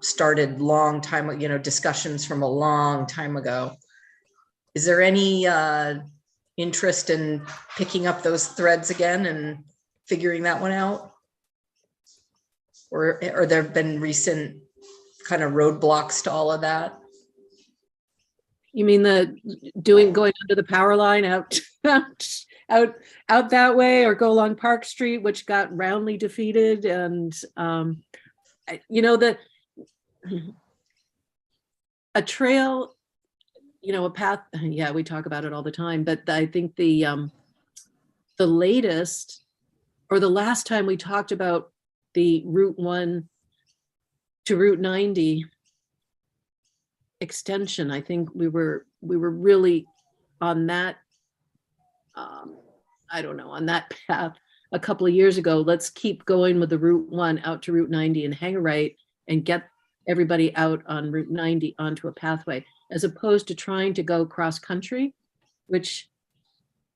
started long time, discussions from a long time ago. Is there any interest in picking up those threads again and figuring that one out? Or there have been recent kind of roadblocks to all of that?
You mean going under the power line out that way, or go along Park Street, which got roundly defeated? And a trail, a path. Yeah, we talk about it all the time, but I think the latest, or the last time we talked about the Route 1 to Route 90 extension, I think we were really on that, on that path a couple of years ago. Let's keep going with the Route 1 out to Route 90 and hang a right and get everybody out on Route 90 onto a pathway, as opposed to trying to go cross country, which,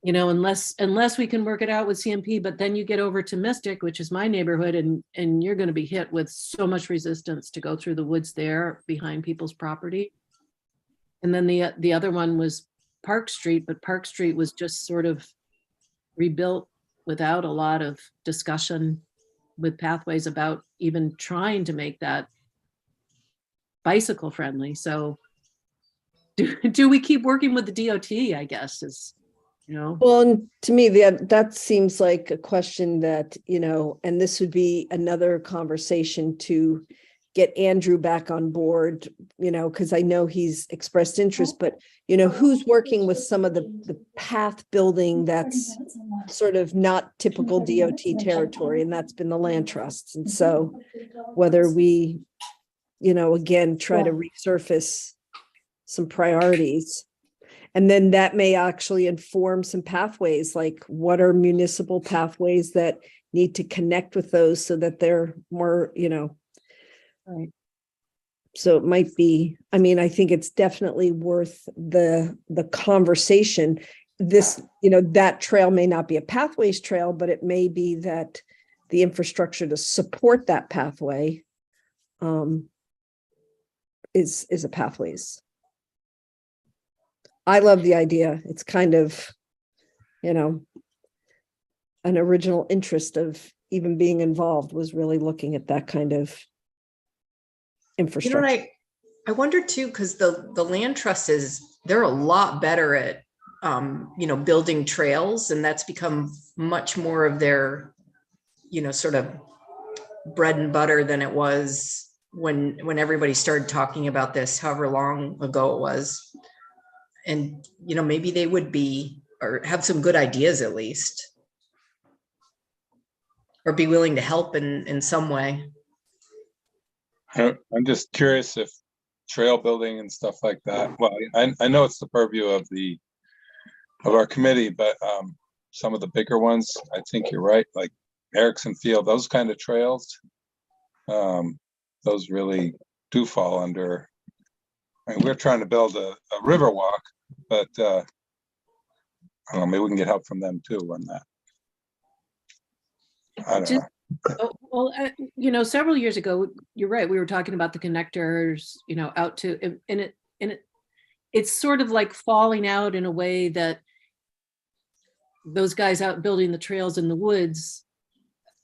unless we can work it out with CMP, but then you get over to Mystic, which is my neighborhood, and you're going to be hit with so much resistance to go through the woods there behind people's property. And then the other one was Park Street, but Park Street was just sort of rebuilt without a lot of discussion with pathways about even trying to make that bicycle friendly. So do we keep working with the DOT, I guess, is,
Well, and to me, that seems like a question that, and this would be another conversation to get Andrew back on board, because I know he's expressed interest, but, who's working with some of the path building that's sort of not typical DOT territory, and that's been the land trusts. And so whether we, again, try to resurface some priorities. And then that may actually inform some pathways, like what are municipal pathways that need to connect with those so that they're more,
right.
So it might be, I think it's definitely worth the conversation. This, that trail may not be a pathways trail, but it may be that the infrastructure to support that pathway is a pathways. I love the idea. It's kind of, an original interest of even being involved was really looking at that kind of infrastructure.
I wonder too, because the land trust they're a lot better at, building trails, and that's become much more of their, sort of bread and butter than it was when everybody started talking about this, however long ago it was. And, maybe they would be, or have some good ideas at least, or be willing to help in some way.
I'm just curious if trail building and stuff like that, well, I know it's the purview of our committee, but some of the bigger ones, I think you're right, like Erickson Field, those kind of trails, those really do fall under, we're trying to build a river walk, but I don't know, maybe we can get help from them too on that. I don't know.
Well, several years ago, you're right, we were talking about the connectors, out to, and it's sort of like falling out in a way that those guys out building the trails in the woods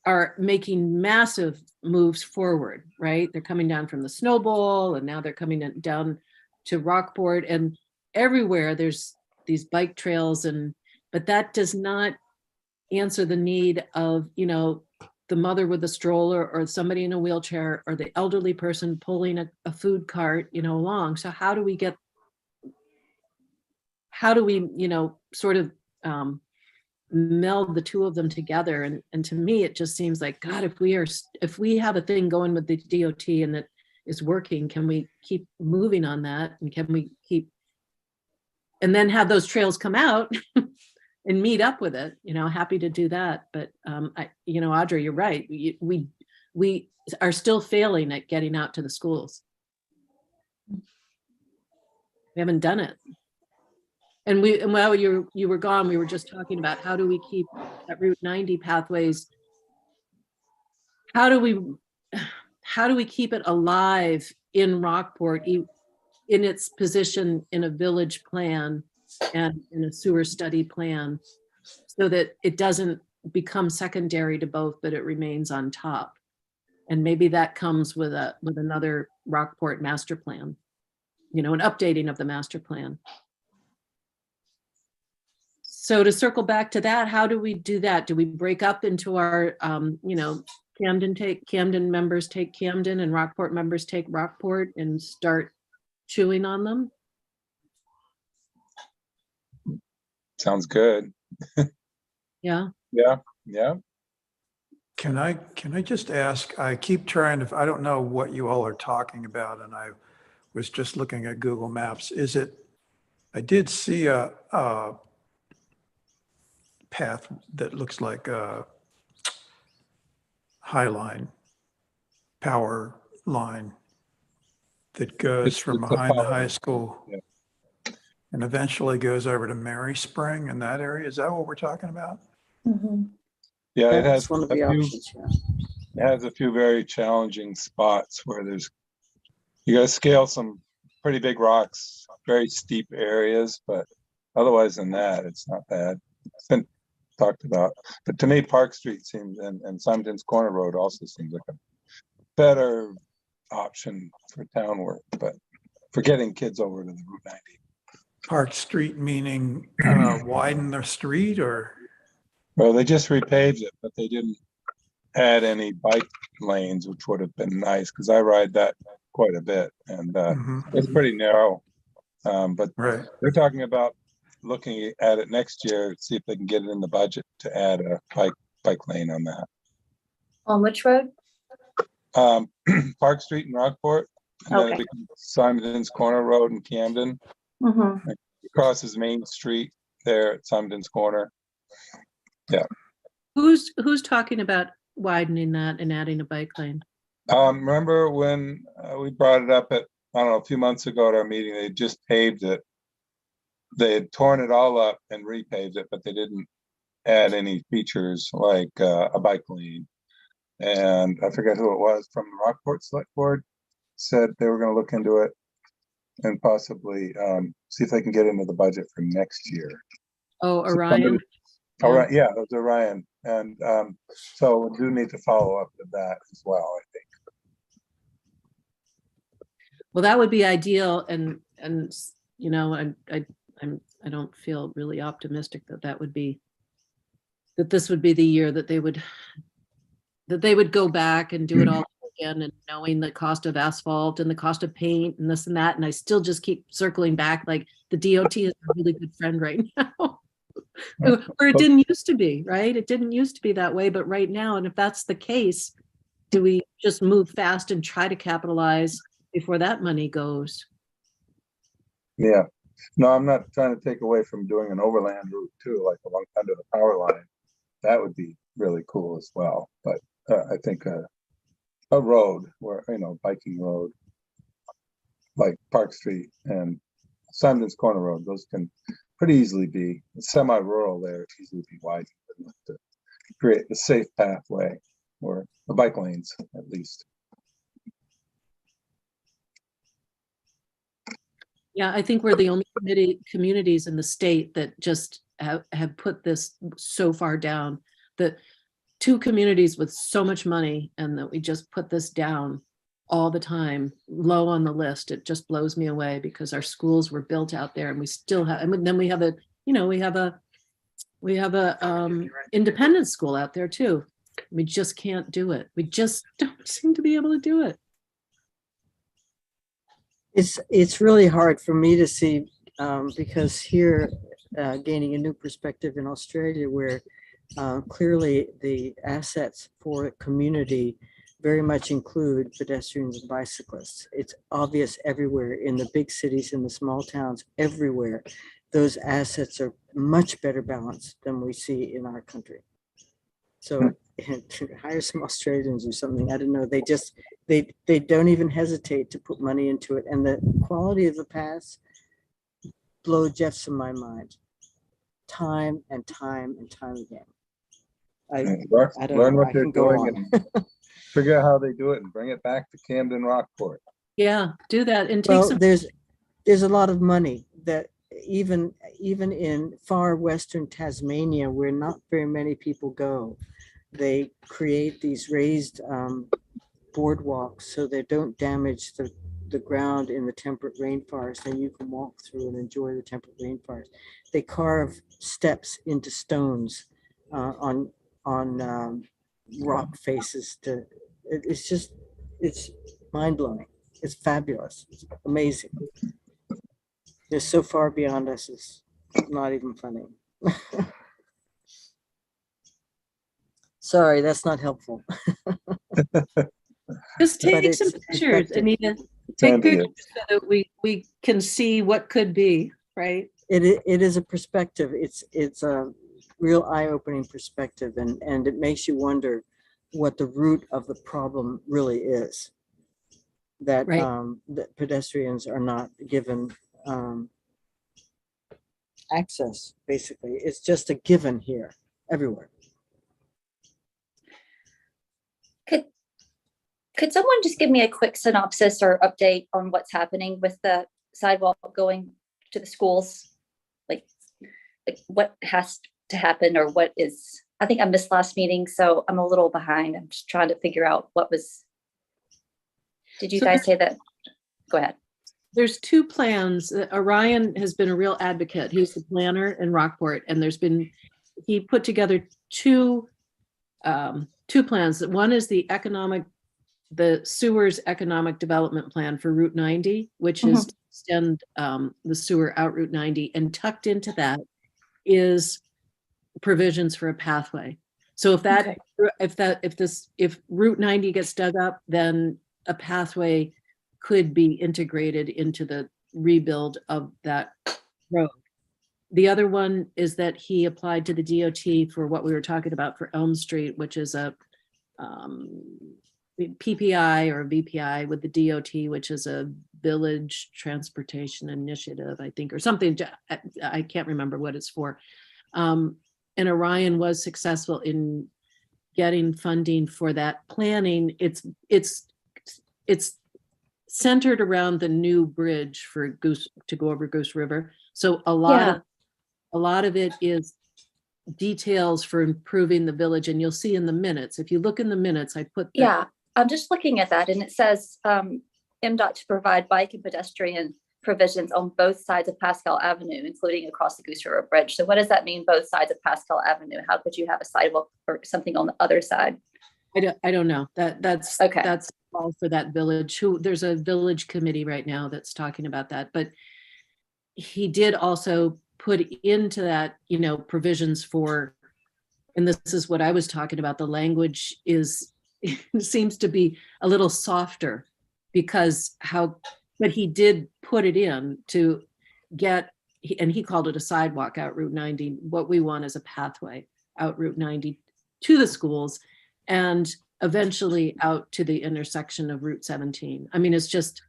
are making massive moves forward, right? They're coming down from the Snowball, and now they're coming down to Rockport, and everywhere there's these bike trails, but that does not answer the need of, the mother with a stroller, or somebody in a wheelchair, or the elderly person pulling a food cart, along. So how do we sort of meld the two of them together? And to me, it just seems like, God, if we have a thing going with the DOT and that is working, can we keep moving on that? And can we keep, and then have those trails come out and meet up with it, happy to do that. But, Audrey, you're right. We are still failing at getting out to the schools. We haven't done it. And while you were gone, we were just talking about how do we keep that Route 90 pathways? How do we keep it alive in Rockport in its position in a village plan and in a sewer study plan, so that it doesn't become secondary to both, but it remains on top? And maybe that comes with another Rockport master plan, an updating of the master plan. So to circle back to that, how do we do that? Do we break up into our, Camden members take Camden and Rockport members take Rockport and start chewing on them?
Sounds good.
Yeah.
Yeah.
Can I just ask, I keep trying to, I don't know what you all are talking about, and I was just looking at Google Maps. I did see a path that looks like a High Line, power line that goes
It's
from
a
behind the
power
high
line,
school
yeah.
and eventually goes over to Mary Spring in that area. Is that what we're talking about?
Yeah, it
That's
has
one of the options, yeah.
it has a few very challenging spots where you gotta scale some pretty big rocks, very steep areas, but otherwise than that, it's not bad. It's been talked about. But to me, Park Street seems, and Simonton's Corner Road also seems like a better option for town work, but for getting kids over to the Route 90.
Park Street meaning widen the street, or?
Well, they just repaved it, but they didn't add any bike lanes, which would have been nice, because I ride that quite a bit, and
Mhm.
it's pretty narrow. But
Right.
they're talking about looking at it next year, see if they can get it in the budget to add a bike lane on that.
On which road?
Park Street in Rockport, and then it
Okay.
becomes Simonton's Corner Road in Camden.
Mm-hmm.
Crosses Main Street there at Simonton's Corner.
Who's talking about widening that and adding a bike lane?
Remember when we brought it up a few months ago at our meeting, they just paved it. They had torn it all up and repaved it, but they didn't add any features like a bike lane. And I forget who it was from the Rockport Select Board said they were going to look into it and possibly see if they can get into the budget for next year.
Oh,
So
Orion.
somebody- All right, yeah, it was Orion. And so we do need to follow up with that as well, I think.
Well, that would be ideal, and I don't feel really optimistic that this would be the year that they would go back and do it all again, and knowing the cost of asphalt and the cost of paint and this and that, and I still just keep circling back, like the DOT is a really good friend right now. Or it didn't used to be, right? It didn't used to be that way, but right now, and if that's the case, do we just move fast and try to capitalize before that money goes?
Yeah, no, I'm not trying to take away from doing an overland route too, like along under the power line. That would be really cool as well. But I think a road where, biking road, like Park Street and Simonton's Corner Road, those can pretty easily be semi-rural there, easily be widened to create a safe pathway or the bike lanes at least.
Yeah, I think we're the only communities in the state that just have put this so far down. That 2 communities with so much money, and that we just put this down all the time, low on the list. It just blows me away, because our schools were built out there, and we still have, and then we have a independent school out there too. We just can't do it. We just don't seem to be able to do it.
It's really hard for me to see, because here, gaining a new perspective in Australia, where clearly the assets for a community very much include pedestrians and bicyclists. It's obvious everywhere in the big cities, in the small towns, everywhere. Those assets are much better balanced than we see in our country. So to hire some Australians or something, I don't know. They don't even hesitate to put money into it. And the quality of the paths blow Jeff's in my mind, time and time and time again. I don't
Learn
know. I
what they're
can go
doing
on.
and figure out how they do it and bring it back to Camden Rockport.
Yeah, do that and take
Well,
some,
there's a lot of money that even in far western Tasmania, where not very many people go, they create these raised boardwalks so they don't damage the ground in the temperate rainforest, and you can walk through and enjoy the temperate rainforest. They carve steps into stones on rock faces it's mind-blowing. It's fabulous. It's amazing. They're so far beyond us, it's not even funny. Sorry, that's not helpful.
just
But
take some
it's
pictures,
effective.
Anita. Take
Sandy,
pictures so that we can see what could be, right?
It is a perspective. It's a real eye-opening perspective, and it makes you wonder what the root of the problem really is. That
Right.
that pedestrians are not given access. Basically, it's just a given here, everywhere.
Could someone just give me a quick synopsis or update on what's happening with the sidewalk going to the schools? Like what has to happen or what is, I think I missed last meeting, so I'm a little behind. I'm just trying to figure out what was. Did you
So
guys say that? Go ahead.
There's two plans. Orion has been a real advocate. He's the planner in Rockport, and he put together two plans. One is the sewers economic development plan for Route 90, which is to extend the sewer out Route 90, and tucked into that is provisions for a pathway. So if Route 90 gets dug up, then a pathway could be integrated into the rebuild of that road. The other one is that he applied to the DOT for what we were talking about for Elm Street, which is a PPI or VPI with the DOT, which is a village transportation initiative, I think, or something. I can't remember what it's for. And Orion was successful in getting funding for that planning. It's centered around the new bridge for Goose to go over Goose River. So a lot of it is details for improving the village, and you'll see in the minutes. If you look in the minutes, I put
Yeah, I'm just looking at that, and it says MDOT to provide bike and pedestrian provisions on both sides of Pascal Avenue, including across the Goose River Bridge. So what does that mean, both sides of Pascal Avenue? How could you have a sidewalk or something on the other side?
I don't know. That's
Okay.
That's all for that village. There's a village committee right now that's talking about that. But he did also put into that, provisions for, and this is what I was talking about, the language seems to be a little softer but he did put it in to get, and he called it a sidewalk out Route 90. What we want is a pathway out Route 90 to the schools and eventually out to the intersection of Route 17. I mean, it's just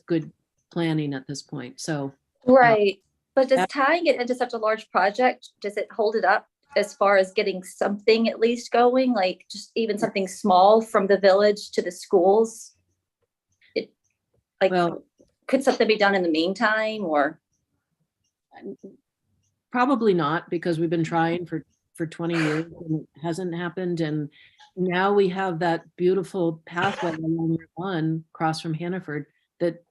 good planning at this point. So.
Right. But does tying it into such a large project, does it hold it up as far as getting something at least going, like just even something small from the village to the schools? Could something be done in the meantime, or?
Probably not, because we've been trying for 20 years and it hasn't happened. And now we have that beautiful pathway along Route 1 across from Hannaford it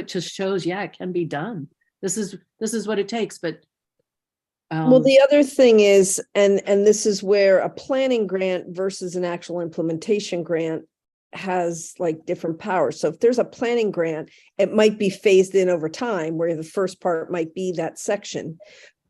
just shows, it can be done. This is what it takes. But
well, the other thing is, and this is where a planning grant versus an actual implementation grant has like different powers. So if there's a planning grant, it might be phased in over time, where the first part might be that section.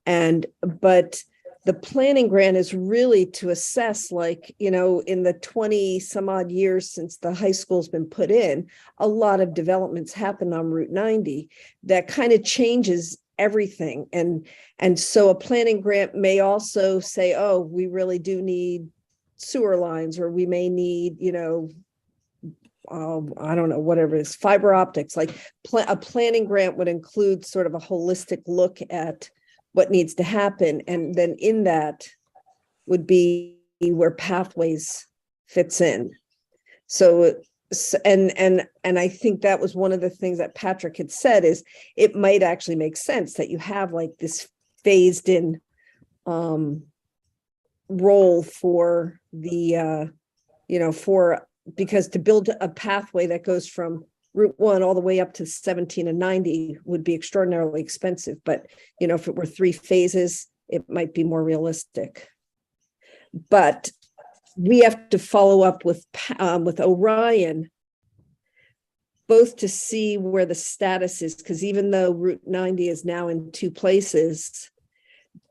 But the planning grant is really to assess, like, you know, in the 20 some odd years since the high school's been put in, a lot of developments happen on Route 90 that kind of changes everything. And so a planning grant may also say, oh, we really do need sewer lines, or we may need, you know, I don't know, whatever it is, fiber optics. Like a planning grant would include sort of a holistic look at what needs to happen. And then in that would be where pathways fits in. So, and I think that was one of the things that Patrick had said, is it might actually make sense that you have like this phased in role for the, you know, because to build a pathway that goes from Route 1 all the way up to 17 and 90 would be extraordinarily expensive. But, you know, if it were 3 phases, it might be more realistic. But we have to follow up with Orion, both to see where the status is, because even though Route 90 is now in 2 places,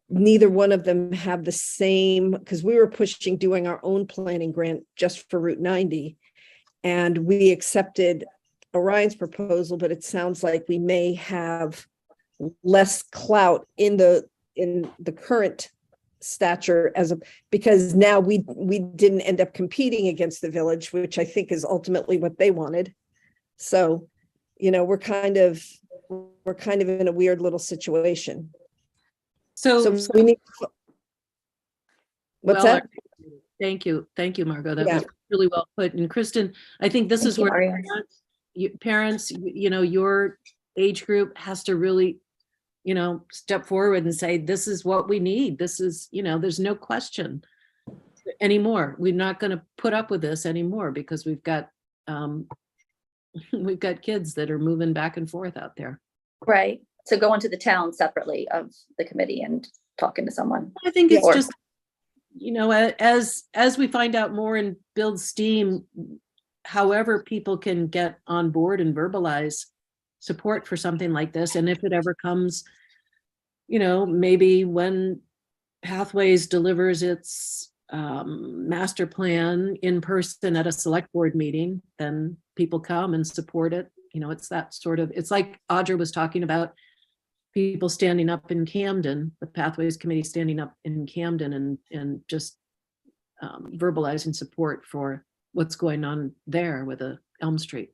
neither one of them have the same, because we were pushing doing our own planning grant just for Route 90. And we accepted Orion's proposal, but it sounds like we may have less clout in the current stature because now we didn't end up competing against the village, which I think is ultimately what they wanted. So, you know, we're kind of in a weird little situation. So we need. What's
well,
that?
Thank you, Margot. That
Yeah.
was really well put. And Kristen, I think this is
Thank you,
where
Maria.
parents, you know, your age group has to really, you know, step forward and say, this is what we need. This is, you know, there's no question anymore. We're not going to put up with this anymore because we've got kids that are moving back and forth out there.
Right. So going to the town separately of the committee and talking to someone.
I think it's
Or-
just, you know, as we find out more and build steam, however people can get on board and verbalize support for something like this. And if it ever comes, you know, maybe when Pathways delivers its master plan in person at a select board meeting, then people come and support it. You know, it's that sort of, it's like Audra was talking about, people standing up in Camden, the Pathways Committee standing up in Camden and just verbalizing support for what's going on there with Elm Street.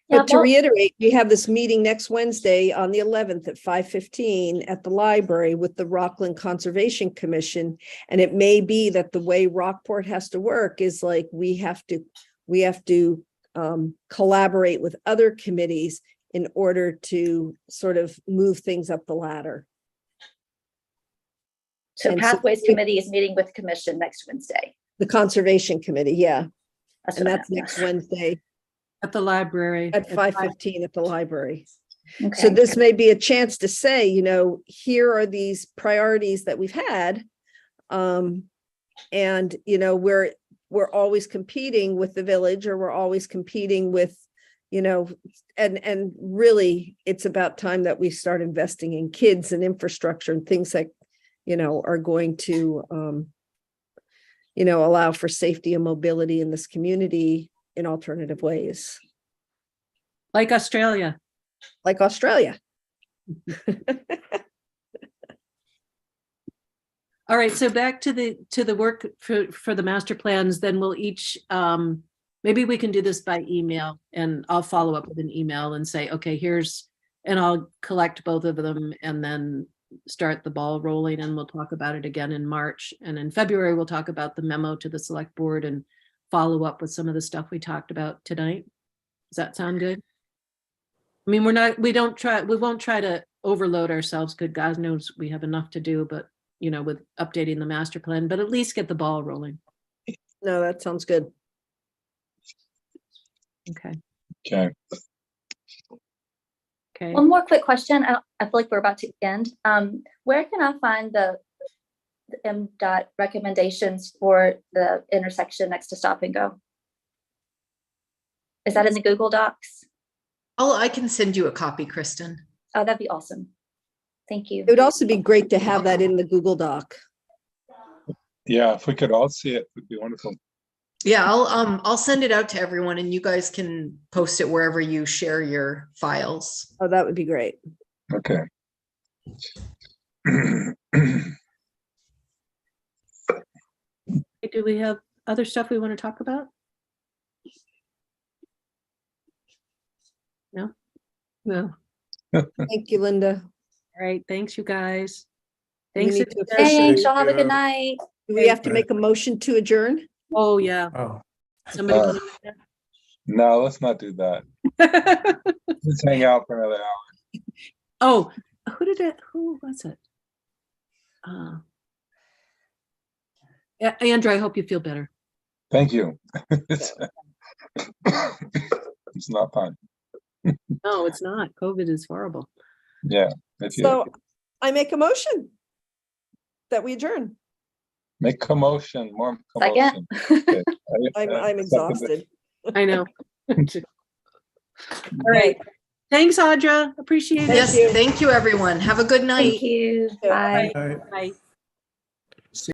But to
well-
reiterate, we have this meeting next Wednesday on the 11th at 5:15 at the library with the Rockland Conservation Commission. And it may be that the way Rockport has to work is like we have to collaborate with other committees in order to sort of move things up the ladder.
So
And so-
Pathways Committee is meeting with Commission next Wednesday.
The Conservation Committee, yeah.
That's
And
what I
that's
meant.
next Wednesday
At the library.
at 5:15 at the library. So
Okay.
this may be a chance to say, you know, here are these priorities that we've had. And, you know, we're always competing with the village, or we're always competing with, you know, and really it's about time that we start investing in kids and infrastructure and things that, you know, are going to, you know, allow for safety and mobility in this community in alternative ways,
Like Australia.
like Australia.
All right, so back to the work for the master plans, then we'll each, maybe we can do this by email, and I'll follow up with an email and say, okay, and I'll collect both of them and then start the ball rolling, and we'll talk about it again in March. And in February, we'll talk about the memo to the select board and follow up with some of the stuff we talked about tonight. Does that sound good? I mean, we won't try to overload ourselves. Good God knows we have enough to do, but you know, with updating the master plan, but at least get the ball rolling.
No, that sounds good.
Okay. Okay.
One more quick question. I feel like we're about to end. Where can I find the MDOT recommendations for the intersection next to Stop and Go? Is that in the Google Docs?
I can send you a copy, Kristen.
Oh, that'd be awesome. Thank you.
It would also be great to have that in the Google Doc.
Yeah, if we could all see it, would be wonderful.
Yeah, I'll send it out to everyone and you guys can post it wherever you share your files.
Oh, that would be great.
Okay.
Do we have other stuff we want to talk about? No? No.
Thank you, Linda.
All right, thanks, you guys.
We
Thanks.
need to
Adele.
Thanks. Y'all have a
Yeah.
good night.
Do we have to make a motion to adjourn?
Oh, yeah.
Oh,
Somebody
Uh,
want to?
No, let's not do that. Let's hang out for another hour.
Oh, who was it? Andrew, I hope you feel better.
Thank you. It's not fun.
No, it's not. COVID is horrible.
Yeah. If you
So I make a motion that we adjourn.
make commotion, more
Second.
commotion. Okay.
I'm
Second.
exhausted.
I know. All right. Thanks, Audra. Appreciate it.
Yes,
you.
thank you, everyone. Have a good night.
Thank you.
Yeah.
Bye.
all right.
Bye.